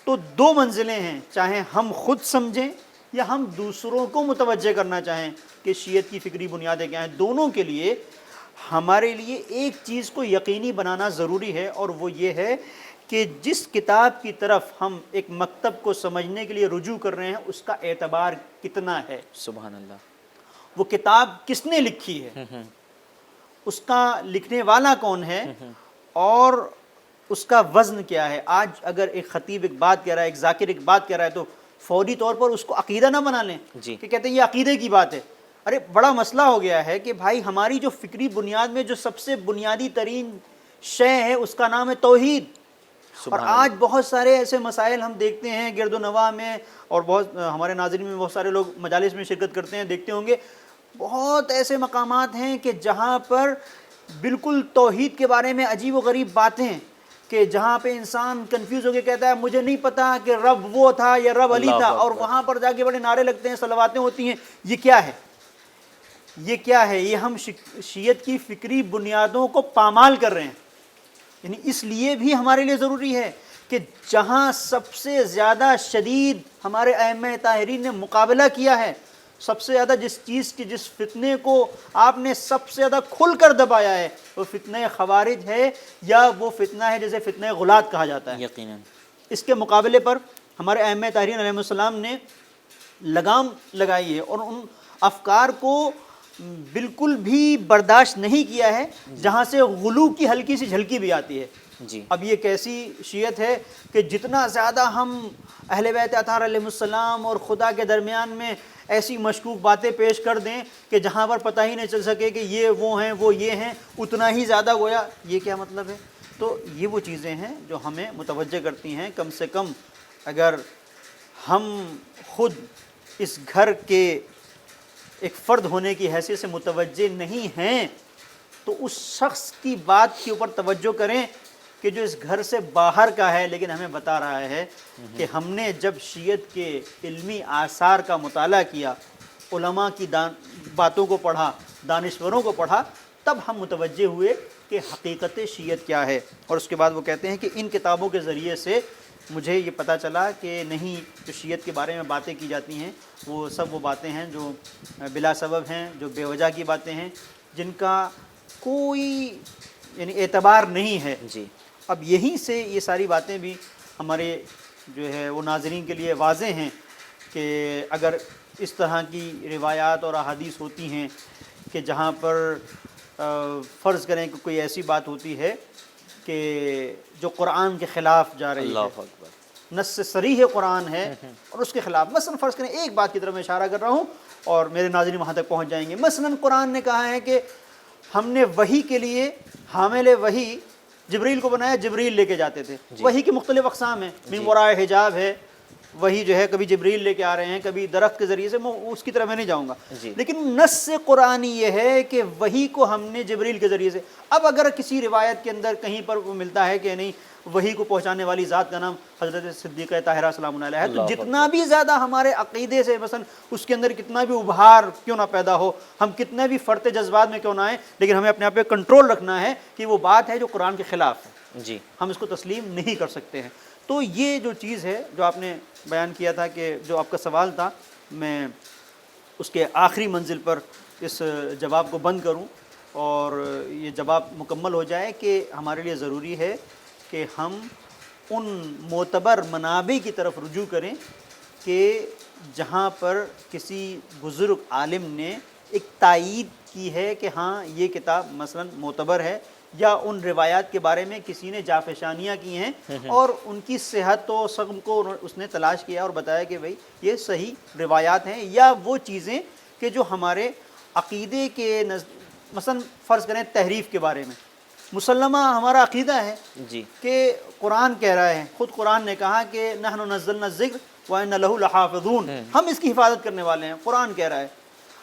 تو دو منزلیں ہیں, چاہے ہم خود سمجھیں یا ہم دوسروں کو متوجہ کرنا چاہیں کہ شیعت کی فکری بنیادیں کیا ہیں. دونوں کے لیے ہمارے لیے ایک چیز کو یقینی بنانا ضروری ہے, اور وہ یہ ہے کہ جس کتاب کی طرف ہم ایک مکتب کو سمجھنے کے لیے رجوع کر رہے ہیں اس کا اعتبار کتنا ہے. سبحان اللہ. وہ کتاب کس نے لکھی ہے, اس کا لکھنے والا کون ہے, اور اس کا وزن کیا ہے. آج اگر ایک خطیب ایک بات کہہ رہا ہے, ایک ذاکر ایک بات کہہ رہا ہے, تو فوری طور پر اس کو عقیدہ نہ بنا لیں جی. کہ کہتے ہیں یہ عقیدے کی بات ہے. ارے بڑا مسئلہ ہو گیا ہے کہ بھائی ہماری جو فکری بنیاد میں جو سب سے بنیادی ترین شے ہے اس کا نام ہے توحید. اور آج بہت سارے ایسے مسائل ہم دیکھتے ہیں گرد و نواح میں, اور بہت ہمارے ناظرین میں بہت سارے لوگ مجالس میں شرکت کرتے ہیں, دیکھتے ہوں گے بہت ایسے مقامات ہیں کہ جہاں پر بالکل توحید کے بارے میں عجیب و غریب باتیں, کہ جہاں پہ انسان کنفیوز ہو کے کہتا ہے مجھے نہیں پتا کہ رب وہ تھا یا رب علی تھا, اور وہاں پر جا کے بڑے نعرے لگتے ہیں, صلواتیں ہوتی ہیں. یہ کیا ہے, یہ کیا ہے؟ یہ ہم شیعت کی فکری بنیادوں کو پامال کر رہے ہیں. یعنی اس لیے بھی ہمارے لیے ضروری ہے کہ جہاں سب سے زیادہ شدید ہمارے ائمہ طاہرین نے مقابلہ کیا ہے, سب سے زیادہ جس چیز کی, جس فتنے کو آپ نے سب سے زیادہ کھل کر دبایا ہے, وہ فتنہ خوارج ہے, یا وہ فتنہ ہے جسے فتنہ غلات کہا جاتا ہے. یقیناً. اس کے مقابلے پر ہمارے ائمہ طاہرین علیہ السلام نے لگام لگائی ہے, اور ان افکار کو بالکل بھی برداشت نہیں کیا ہے جہاں سے غلو کی ہلکی سی جھلکی بھی آتی ہے. جی. اب یہ کیسی شیعت ہے کہ جتنا زیادہ ہم اہل بیت اطہار علیہ السلام اور خدا کے درمیان میں ایسی مشکوک باتیں پیش کر دیں کہ جہاں پر پتہ ہی نہیں چل سکے کہ یہ وہ ہیں وہ یہ ہیں, اتنا ہی زیادہ گویا یہ کیا مطلب ہے. تو یہ وہ چیزیں ہیں جو ہمیں متوجہ کرتی ہیں. کم سے کم اگر ہم خود اس گھر کے ایک فرد ہونے کی حیثیت سے متوجہ نہیں ہیں تو اس شخص کی بات کے اوپر توجہ کریں کہ جو اس گھر سے باہر کا ہے لیکن ہمیں بتا رہا ہے کہ ہم نے جب شیعت کے علمی آثار کا مطالعہ کیا, علماء کی باتوں کو پڑھا, دانشوروں کو پڑھا, تب ہم متوجہ ہوئے کہ حقیقت شیعت کیا ہے. اور اس کے بعد وہ کہتے ہیں کہ ان کتابوں کے ذریعے سے مجھے یہ پتہ چلا کہ نہیں, جو شیعت کے بارے میں باتیں کی جاتی ہیں وہ سب وہ باتیں ہیں جو بلا سبب ہیں, جو بے وجہ کی باتیں ہیں, جن کا کوئی یعنی اعتبار نہیں ہے. جی. اب یہیں سے یہ ساری باتیں بھی ہمارے جو ہے وہ ناظرین کے لیے واضح ہیں کہ اگر اس طرح کی روایات اور احادیث ہوتی ہیں کہ جہاں پر فرض کریں کہ کوئی ایسی بات ہوتی ہے کہ جو قرآن کے خلاف جا رہی ہے, اللہ اکبر, نص صریح قرآن ہے اور اس کے خلاف, مثلا فرض کریں ایک بات کی طرف میں اشارہ کر رہا ہوں اور میرے ناظرین وہاں تک پہنچ جائیں گے. مثلا قرآن نے کہا ہے کہ ہم نے وحی کے لیے حامل وحی جبریل کو بنایا, جبریل لے کے جاتے تھے. وحی کی مختلف اقسام ہیں, من وراء حجاب ہے وہی جو ہے, کبھی جبریل لے کے آ رہے ہیں, کبھی درخت کے ذریعے سے, میں اس کی طرف میں نہیں جاؤں گا. لیکن نص قرآنی یہ ہے کہ وحی کو ہم نے جبریل کے ذریعے سے. اب اگر کسی روایت کے اندر کہیں پر وہ ملتا ہے کہ نہیں وحی کو پہنچانے والی ذات کا نام حضرت صدیقہ طاہرہ سلام علیہ ہے. تو جتنا بھی زیادہ ہمارے عقیدے سے مثلا اس کے اندر کتنا بھی ابھار کیوں نہ پیدا ہو, ہم کتنے بھی فرط جذبات میں کیوں نہ آئیں, لیکن ہمیں اپنے آپ پہ کنٹرول رکھنا ہے کہ وہ بات ہے جو قرآن کے خلاف ہے, جی ہم اس کو تسلیم نہیں کر سکتے ہیں. تو یہ جو چیز ہے جو آپ نے بیان کیا تھا, کہ جو آپ کا سوال تھا, میں اس کے آخری منزل پر اس جواب کو بند کروں اور یہ جواب مکمل ہو جائے کہ ہمارے لیے ضروری ہے کہ ہم ان معتبر منابع کی طرف رجوع کریں کہ جہاں پر کسی بزرگ عالم نے ایک تائید کی ہے کہ ہاں یہ کتاب مثلا معتبر ہے, یا ان روایات کے بارے میں کسی نے جافشانیاں کی ہیں اور ان کی صحت و سقم کو اس نے تلاش کیا اور بتایا کہ بھئی یہ صحیح روایات ہیں, یا وہ چیزیں کہ جو ہمارے عقیدے کے مثلا فرض کریں تحریف کے بارے میں مسلمہ ہمارا عقیدہ ہے جی کہ قرآن کہہ رہا ہے, خود قرآن نے کہا کہ نحن نزلنا الذکر وَإِنَّ لَهُ لَحَافِظُونَ, ہم اس کی حفاظت کرنے والے ہیں, قرآن کہہ رہا ہے.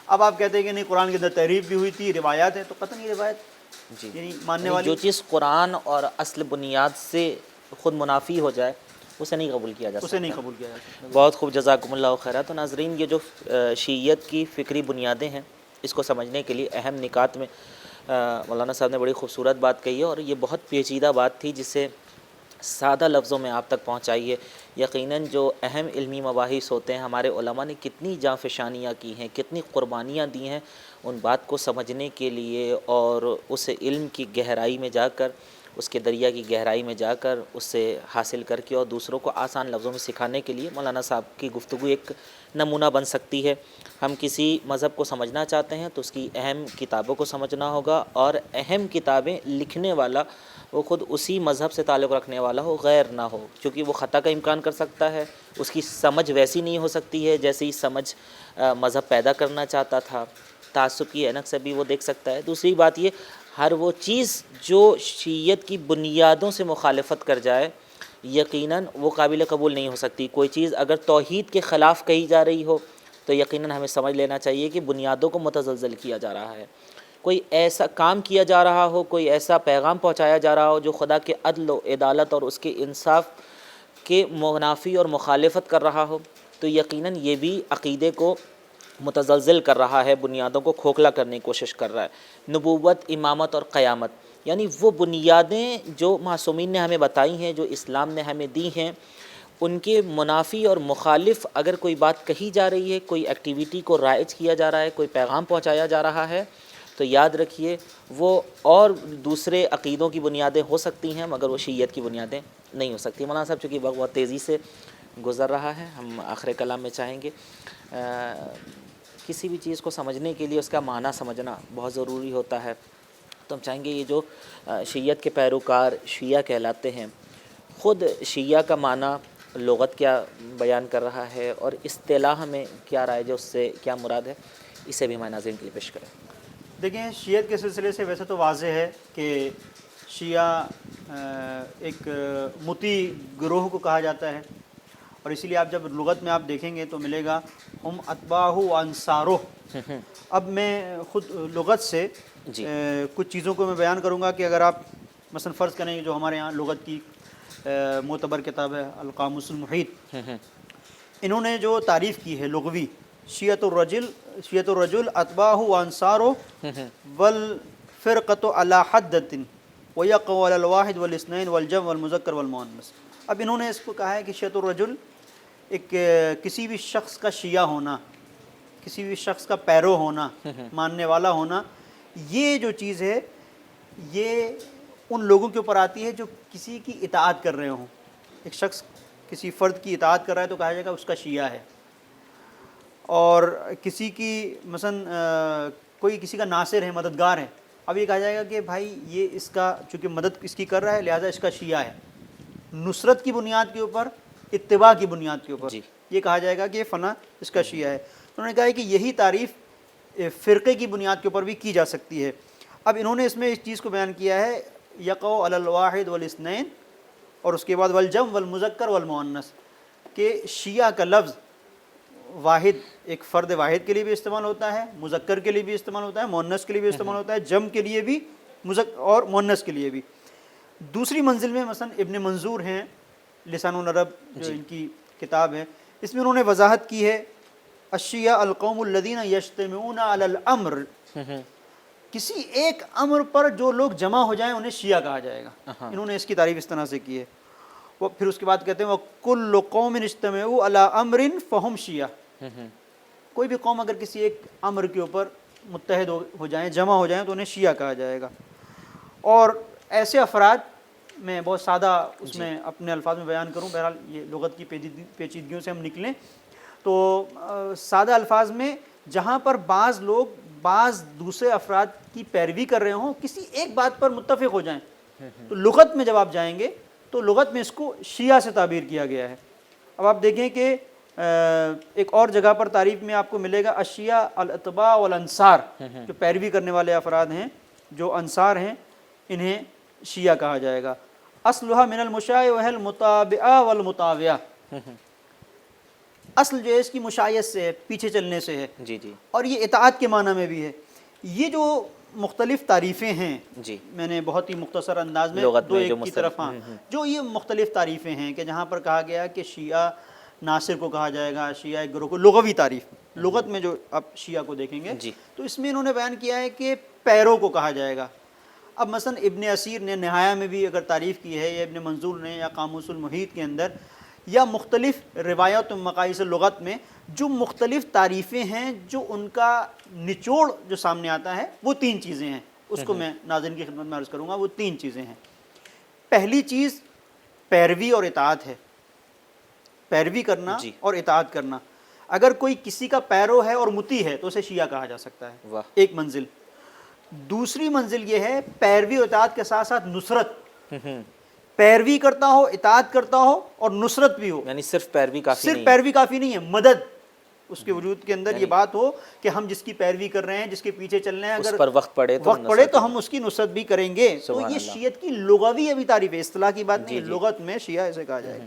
اب آپ کہتے ہیں کہ نہیں قرآن کے اندر تحریف بھی ہوئی تھی, روایات ہیں, تو قطعاً یہ روایت جی یعنی ماننے جو والی چیز قرآن اور اصل بنیاد سے خود منافی ہو جائے اسے نہیں قبول کیا جا سکتا. اسے نہیں قبول کیا جا سکتا. بہت خوب, جزاکم اللہ خیرہ. تو ناظرین, یہ جو شیعیت کی فکری بنیادیں ہیں اس کو سمجھنے کے لیے اہم نکات میں مولانا صاحب نے بڑی خوبصورت بات کہی ہے, اور یہ بہت پیچیدہ بات تھی جسے سادہ لفظوں میں آپ تک پہنچائی ہے. یقیناً جو اہم علمی مباحث ہوتے ہیں, ہمارے علماء نے کتنی جانفشانیاں کی ہیں, کتنی قربانیاں دی ہیں ان بات کو سمجھنے کے لیے, اور اس علم کی گہرائی میں جا کر, اس کے دریا کی گہرائی میں جا کر اس سے حاصل کر کے اور دوسروں کو آسان لفظوں میں سکھانے کے لیے مولانا صاحب کی گفتگو ایک نمونہ بن سکتی ہے. ہم کسی مذہب کو سمجھنا چاہتے ہیں تو اس کی اہم کتابوں کو سمجھنا ہوگا, اور اہم کتابیں لکھنے والا وہ خود اسی مذہب سے تعلق رکھنے والا ہو, غیر نہ ہو, کیونکہ وہ خطا کا امکان کر سکتا ہے. اس کی سمجھ ویسی نہیں ہو سکتی ہے جیسی ہی سمجھ مذہب پیدا کرنا چاہتا تھا, تعصب کی اینک سے بھی وہ دیکھ سکتا ہے. دوسری بات یہ, ہر وہ چیز جو شیعیت کی بنیادوں سے مخالفت کر جائے یقیناً وہ قابل قبول نہیں ہو سکتی. کوئی چیز اگر توحید کے خلاف کہی جا رہی ہو تو یقیناً ہمیں سمجھ لینا چاہیے کہ بنیادوں کو متزلزل کیا جا رہا ہے. کوئی ایسا کام کیا جا رہا ہو, کوئی ایسا پیغام پہنچایا جا رہا ہو جو خدا کے عدل و عدالت اور اس کے انصاف کے منافی اور مخالفت کر رہا ہو, تو یقیناً یہ بھی عقیدے کو متزلزل کر رہا ہے, بنیادوں کو کھوکھلا کرنے کی کوشش کر رہا ہے. نبوت, امامت اور قیامت, یعنی وہ بنیادیں جو معصومین نے ہمیں بتائی ہیں, جو اسلام نے ہمیں دی ہیں, ان کے منافی اور مخالف اگر کوئی بات کہی جا رہی ہے, کوئی ایکٹیویٹی کو رائج کیا جا رہا ہے, کوئی پیغام پہنچایا جا رہا ہے, تو یاد رکھیے وہ اور دوسرے عقیدوں کی بنیادیں ہو سکتی ہیں مگر وہ شیعیت کی بنیادیں نہیں ہو سکتی. مولانا صاحب چونکہ وقت بہت تیزی سے گزر رہا ہے, ہم آخر کلام میں چاہیں گے کسی بھی چیز کو سمجھنے کے لیے اس کا معنی سمجھنا بہت ضروری ہوتا ہے. تو ہم چاہیں گے یہ جو شیعیت کے پیروکار شیعہ کہلاتے ہیں, خود شیعہ کا معنی لغت کیا بیان کر رہا ہے اور اصطلاح میں کیا رائج ہے, اس سے کیا مراد ہے, اسے بھی ہمارے ناظرین کے لیے پیش کریں. دیکھیں, شیعیت کے سلسلے سے ویسے تو واضح ہے کہ شیعہ ایک مطیع گروہ کو کہا جاتا ہے, اور اسی لیے آپ جب لغت میں آپ دیکھیں گے تو ملے گا ہم اتباہ و انصارہ. اب میں خود لغت سے جی کچھ چیزوں کو میں بیان کروں گا کہ اگر آپ مثلا فرض کریں جو ہمارے یہاں لغت کی معتبر کتاب ہے القاموس المحیط, انہوں نے جو تعریف کی ہے لغوی, شیعۃ الرجل اتباہ و انصارہ والفرقۃ علی حدۃ ویقع علی الواحد والاثنین والجمع والمذکر والمؤنث. اب انہوں نے اس کو کہا ہے کہ شیعۃ الرجل ایک کسی بھی شخص کا شیعہ ہونا, کسی بھی شخص کا پیرو ہونا, ماننے والا ہونا, یہ جو چیز ہے یہ ان لوگوں کے اوپر آتی ہے جو کسی کی اطاعت کر رہے ہوں. ایک شخص کسی فرد کی اطاعت کر رہا ہے تو کہا جائے گا اس کا شیعہ ہے, اور کسی کی مثلا کوئی کسی کا ناصر ہے, مددگار ہے, اب یہ کہا جائے گا کہ بھائی یہ اس کا چونکہ مدد اس کی کر رہا ہے لہٰذا اس کا شیعہ ہے. نصرت کی بنیاد کے اوپر, اتباع کی بنیاد کے اوپر جی یہ کہا جائے گا کہ فلاں اس کا شیعہ ہے. انہوں نے کہا ہے کہ یہی تعریف فرقے کی بنیاد کے اوپر بھی کی جا سکتی ہے. اب انہوں نے اس میں اس چیز کو بیان کیا ہے یقع علی الواحد والاثنین, اور اس کے بعد والجمع والمذکر والمؤنث, کہ شیعہ کا لفظ واحد ایک فرد واحد کے لیے بھی استعمال ہوتا ہے, مذکر کے لیے بھی استعمال ہوتا ہے, مؤنث کے لیے بھی استعمال ہوتا ہے, جمع کے لیے بھی اور مؤنث کے لیے بھی. دوسری منزل میں مثلا ابن منظور ہیں، لسان العرب جو ان کی کتاب ہے، اس میں انہوں نے وضاحت کی ہے الشیعہ القوم الذین یجتمعون علی الامر، کسی ایک امر پر جو لوگ جمع ہو جائیں انہیں شیعہ کہا جائے گا. انہوں نے اس کی تعریف اس طرح سے کی ہے. وہ پھر اس کے بعد کہتے ہیں وَكُلُّ قَوْمٍ اجْتَمَعُوا عَلَىٰ أَمْرٍ فَهُمْ شیعہ، کوئی بھی قوم اگر کسی ایک امر کے اوپر متحد ہو جائیں، جمع ہو جائیں تو انہیں شیعہ کہا جائے گا. اور ایسے افراد، میں بہت سادہ اس میں اپنے الفاظ میں بیان کروں، بہرحال یہ لغت کی پیچیدگیوں سے ہم نکلیں تو سادہ الفاظ میں جہاں پر بعض لوگ بعض دوسرے افراد کی پیروی کر رہے ہوں، کسی ایک بات پر متفق ہو جائیں، تو لغت میں جب آپ جائیں گے تو لغت میں اس کو شیعہ سے تعبیر کیا گیا ہے. اب آپ دیکھیں کہ ایک اور جگہ پر تعریف میں آپ کو ملے گا الشیعہ الاتباع والانصار، جو پیروی کرنے والے افراد ہیں، جو انصار ہیں، انہیں شیعہ کہا جائے گا. اصلها من المشاع وهي المتابعہ والمطاوعہ، اصل جو ہے اس کی مشایعت سے ہے، پیچھے چلنے سے ہے، جی جی، اور یہ اطاعت کے معنی میں بھی ہے. یہ جو مختلف تعریفیں ہیں، جی میں نے بہت ہی مختصر انداز میں لغت دو میں ایک جو کی طرف، ہاں جو یہ مختلف تعریفیں ہیں کہ جہاں پر کہا گیا کہ شیعہ ناصر کو کہا جائے گا، شیعہ ایک گروہ کو، لغوی تعریف لغت میں جو آپ شیعہ کو دیکھیں گے جی تو اس میں انہوں نے بیان کیا ہے کہ پیروں کو کہا جائے گا. اب مثلا ابن اسیر نے نہایہ میں بھی اگر تعریف کی ہے، یا ابن منظور نے، یا قاموس المحیط کے اندر، یا مختلف روایات و مقایس لغت میں جو مختلف تعریفیں ہیں، جو ان کا نچوڑ جو سامنے آتا ہے وہ تین چیزیں ہیں. اس کو میں ناظرین کی خدمت میں عرض کروں گا. وہ تین چیزیں ہیں. پہلی چیز پیروی اور اطاعت ہے، پیروی کرنا جی. اور اطاعت کرنا. اگر کوئی کسی کا پیرو ہے اور مطیع ہے تو اسے شیعہ کہا جا سکتا ہے. واہ. ایک منزل. دوسری منزل یہ ہے پیروی اور اطاعت کے ساتھ ساتھ نصرت، پیروی کرتا ہو، اطاعت کرتا ہو اور نصرت بھی ہو. یعنی صرف پیروی کافی نہیں صرف پیروی کافی نہیں ہے، مدد اس کے وجود کے اندر یعنی یہ بات ہو کہ ہم جس کی پیروی کر رہے ہیں، جس کے پیچھے چل رہے ہیں، اس اگر پر وقت پڑے تو ہم اس کی نصرت بھی کریں گے. تو یہ شیعت کی لغوی ابھی تعریف ہے، اصطلاح کی بات نہیں، لغت میں شیعہ ایسے کہا جائے گا.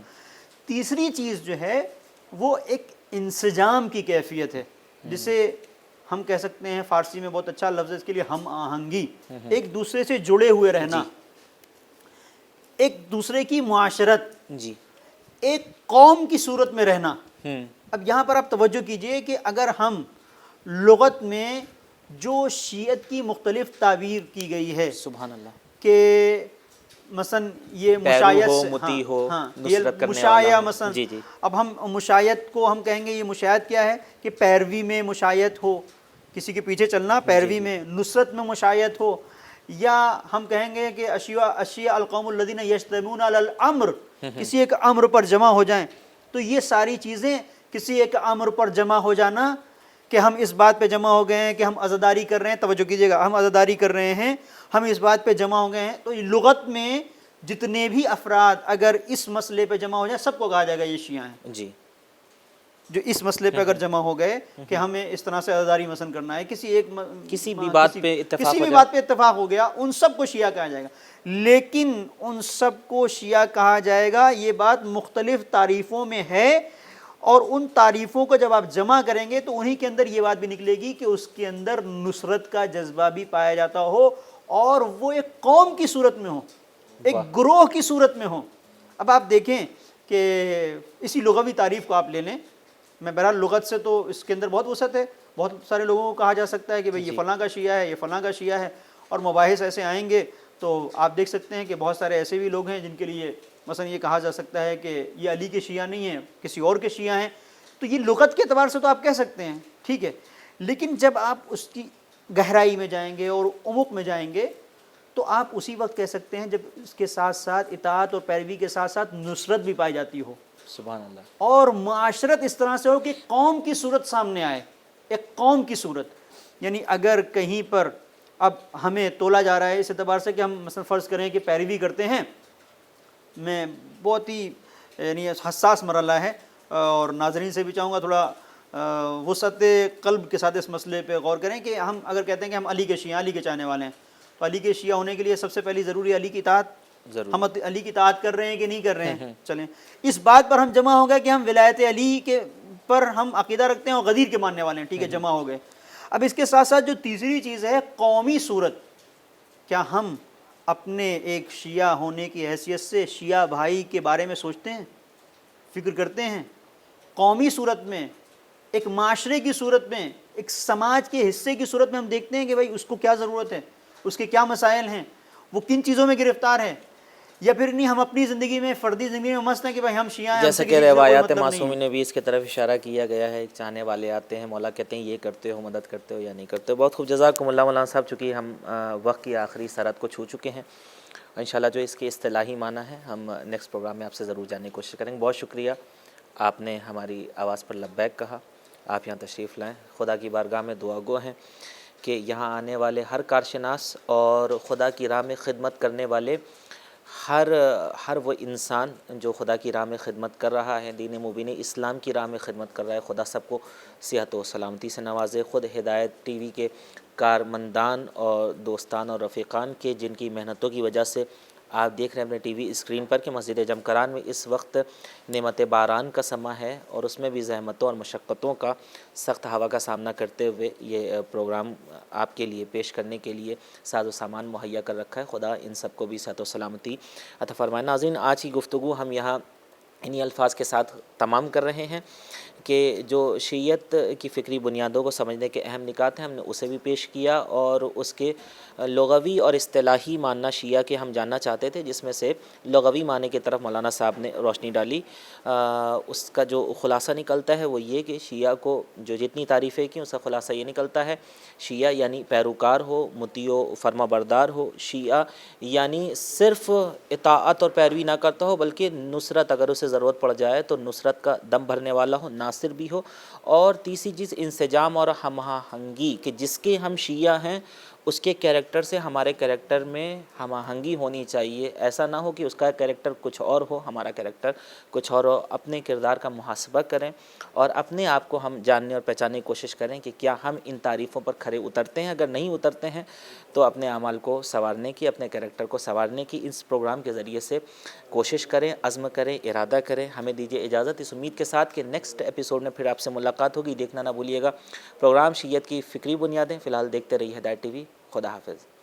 تیسری چیز جو ہے وہ ایک انسجام کی کیفیت ہے، جسے ہم کہہ سکتے ہیں فارسی میں بہت اچھا لفظ ہے اس کے لیے ہم آہنگی، ایک دوسرے سے جڑے ہوئے رہنا، ایک دوسرے کی معاشرت، جی ایک قوم کی صورت میں رہنا. اب یہاں پر آپ توجہ کیجئے کہ اگر ہم لغت میں جو شیعت کی مختلف تعبیر کی گئی ہے، سبحان اللہ، کہ مثلا یہ مشایعت ہو، مطیع ہو، یہ نصرت کرنے مشایعہ والا، مثلا، جی جی، اب ہم مشایعت کو ہم کہیں گے یہ مشایعت کیا ہے کہ پیروی میں مشایعت ہو، کسی کے پیچھے چلنا پیروی میں، نصرت میں مشایعت ہو، یا ہم کہیں گے کہ اشیاء القوم الذین یجتمعون علی الامر، کسی ایک امر پر جمع ہو جائیں. تو یہ ساری چیزیں کسی ایک امر پر جمع ہو جانا، کہ ہم اس بات پہ جمع ہو گئے ہیں کہ ہم عزاداری کر رہے ہیں، توجہ کیجیے گا، ہم عزاداری کر رہے ہیں، ہم اس بات پہ جمع ہو گئے ہیں. تو لغت میں جتنے بھی افراد اگر اس مسئلے پہ جمع ہو جائیں سب کو کہا جائے گا یہ شیعہ ہیں. جی، جو اس مسئلے پہ اگر جمع ہو گئے کہ ہمیں اس طرح سے عزاداری مثلا کرنا ہے، کسی بھی بات پہ اتفاق ہو گیا، ان سب کو شیعہ کہا جائے گا. لیکن ان سب کو شیعہ کہا جائے گا یہ بات مختلف تعریفوں میں ہے، اور ان تعریفوں کو جب آپ جمع کریں گے تو انہی کے اندر یہ بات بھی نکلے گی کہ اس کے اندر نصرت کا جذبہ بھی پایا جاتا ہو، اور وہ ایک قوم کی صورت میں ہو، ایک گروہ کی صورت میں ہو. اب آپ دیکھیں کہ اسی لغوی تعریف کو آپ لے لیں، میں بہرحال لغت سے تو اس کے اندر بہت وسعت ہے، بہت سارے لوگوں کو کہا جا سکتا ہے کہ بھئی یہ فلاں کا شیعہ ہے، یہ فلاں کا شیعہ ہے، اور مباحث ایسے آئیں گے تو آپ دیکھ سکتے ہیں کہ بہت سارے ایسے بھی لوگ ہیں جن کے لیے مثلا یہ کہا جا سکتا ہے کہ یہ علی کے شیعہ نہیں ہیں، کسی اور کے شیعہ ہیں. تو یہ لغت کے اعتبار سے تو آپ کہہ سکتے ہیں، ٹھیک ہے، لیکن جب آپ اس کی گہرائی میں جائیں گے اور عمق میں جائیں گے تو آپ اسی وقت کہہ سکتے ہیں جب اس کے ساتھ ساتھ اطاعت اور پیروی کے ساتھ ساتھ نصرت بھی پائی جاتی ہو، سبحان اللہ، اور معاشرت اس طرح سے ہو کہ قوم کی صورت سامنے آئے، ایک قوم کی صورت. یعنی اگر کہیں پر اب ہمیں تولا جا رہا ہے اس اعتبار سے کہ ہم مثلا فرض کریں کہ پیروی کرتے ہیں، میں بہت ہی یعنی حساس مرحلہ ہے، اور ناظرین سے بھی چاہوں گا تھوڑا وسعت قلب کے ساتھ اس مسئلے پہ غور کریں کہ ہم اگر کہتے ہیں کہ ہم علی کے شیعہ، علی کے چاہنے والے ہیں، تو علی کے شیعہ ہونے کے لیے سب سے پہلی ضروری ہے علی کی اطاعت. ہم علی کی اطاعت کر رہے ہیں کہ نہیں کر رہے ہیں؟ چلیں اس بات پر ہم جمع ہو گئے کہ ہم ولایت علی کے پر ہم عقیدہ رکھتے ہیں اور غدیر کے ماننے والے ہیں، ٹھیک ہے، جمع ہو گئے. اب اس کے ساتھ ساتھ جو تیسری چیز ہے قومی صورت، کیا ہم اپنے ایک شیعہ ہونے کی حیثیت سے شیعہ بھائی کے بارے میں سوچتے ہیں, فکر کرتے ہیں؟ قومی صورت میں, ایک معاشرے کی صورت میں, ایک سماج کے حصے کی صورت میں ہم دیکھتے ہیں کہ بھائی اس کو کیا ضرورت ہے, اس کے کیا مسائل ہیں, وہ کن چیزوں میں گرفتار ہے, یا پھر نہیں ہم اپنی زندگی میں, فردی زندگی میں مست ہیں کہ بھائی ہم شیعہ ہیں, ہم جیسا سے کہ کسی چیز کا کوئی روایات مطلب نہیں ہے. معصومین نے بھی اس کی طرف اشارہ کیا گیا ہے. ایک چاہنے والے آتے ہیں, مولا کہتے ہیں یہ کرتے ہو, مدد کرتے ہو یا نہیں کرتے ہو. بہت خوب, جزاکم اللہ مولانا صاحب. چونکہ ہم وقت کی آخری سرحد کو چھو چکے ہیں, انشاءاللہ جو اس کے اصطلاحی معنی ہے ہم نیکسٹ پروگرام میں آپ سے ضرور جاننے کی کوشش کریں گے. بہت شکریہ, آپ نے ہماری آواز پر لبیک کہا, آپ یہاں تشریف لائیں. خدا کی بارگاہ میں دعا گو ہیں کہ یہاں آنے والے ہر کارشناس اور خدا کی راہ میں خدمت کرنے والے ہر وہ انسان جو خدا کی راہ میں خدمت کر رہا ہے, دین مبین اسلام کی راہ میں خدمت کر رہا ہے, خدا سب کو صحت و سلامتی سے نوازے. خود ہدایت ٹی وی کے کارمندان اور دوستان اور رفیقان کے جن کی محنتوں کی وجہ سے آپ دیکھ رہے ہیں اپنے ٹی وی اسکرین پر کہ مسجد جمکران میں اس وقت نعمت باران کا سماں ہے, اور اس میں بھی زحمتوں اور مشقتوں کا, سخت ہوا کا سامنا کرتے ہوئے یہ پروگرام آپ کے لیے پیش کرنے کے لیے ساز و سامان مہیا کر رکھا ہے. خدا ان سب کو بھی صحت و سلامتی عطا فرمائے. ناظرین, آج کی گفتگو ہم یہاں انہی الفاظ کے ساتھ تمام کر رہے ہیں کہ جو شیعیت کی فکری بنیادوں کو سمجھنے کے اہم نکات ہیں ہم نے اسے بھی پیش کیا, اور اس کے لغوی اور اصطلاحی معنی شیعہ کے ہم جاننا چاہتے تھے, جس میں سے لغوی معنی کی طرف مولانا صاحب نے روشنی ڈالی. اس کا جو خلاصہ نکلتا ہے وہ یہ کہ شیعہ کو جو جتنی تعریفیں کی اس کا خلاصہ یہ نکلتا ہے, شیعہ یعنی پیروکار ہو, مطیع و فرما بردار ہو. شیعہ یعنی صرف اطاعت اور پیروی نہ کرتا ہو بلکہ نصرت, اگر اسے ضرورت پڑ جائے تو نصرت کا دم بھرنے والا ہو, ناصر بھی ہو. اور تیسری چیز انسجام اور ہم آہنگی, کہ جس کے ہم شیعہ ہیں اس کے کیریکٹر سے ہمارے کیریکٹر میں ہم آہنگی ہونی چاہیے. ایسا نہ ہو کہ اس کا کیریکٹر کچھ اور ہو, ہمارا کیریکٹر کچھ اور ہو. اپنے کردار کا محاسبہ کریں اور اپنے آپ کو ہم جاننے اور پہچاننے کی کوشش کریں کہ کیا ہم ان تعریفوں پر کھرے اترتے ہیں. اگر نہیں اترتے ہیں تو اپنے اعمال کو سنوارنے کی, اپنے کیریکٹر کو سنوارنے کی اس پروگرام کے ذریعے سے کوشش کریں, عزم کریں, ارادہ کریں. ہمیں دیجیے اجازت اس امید کے ساتھ کہ نیکسٹ ایپیسوڈ میں پھر آپ سے ملاقات ہوگی. دیکھنا نہ بھولیے گا پروگرام شیعیت کی فکری بنیادیں. فی الحال دیکھتے رہیے ہدایت ٹی وی. خدا حافظ.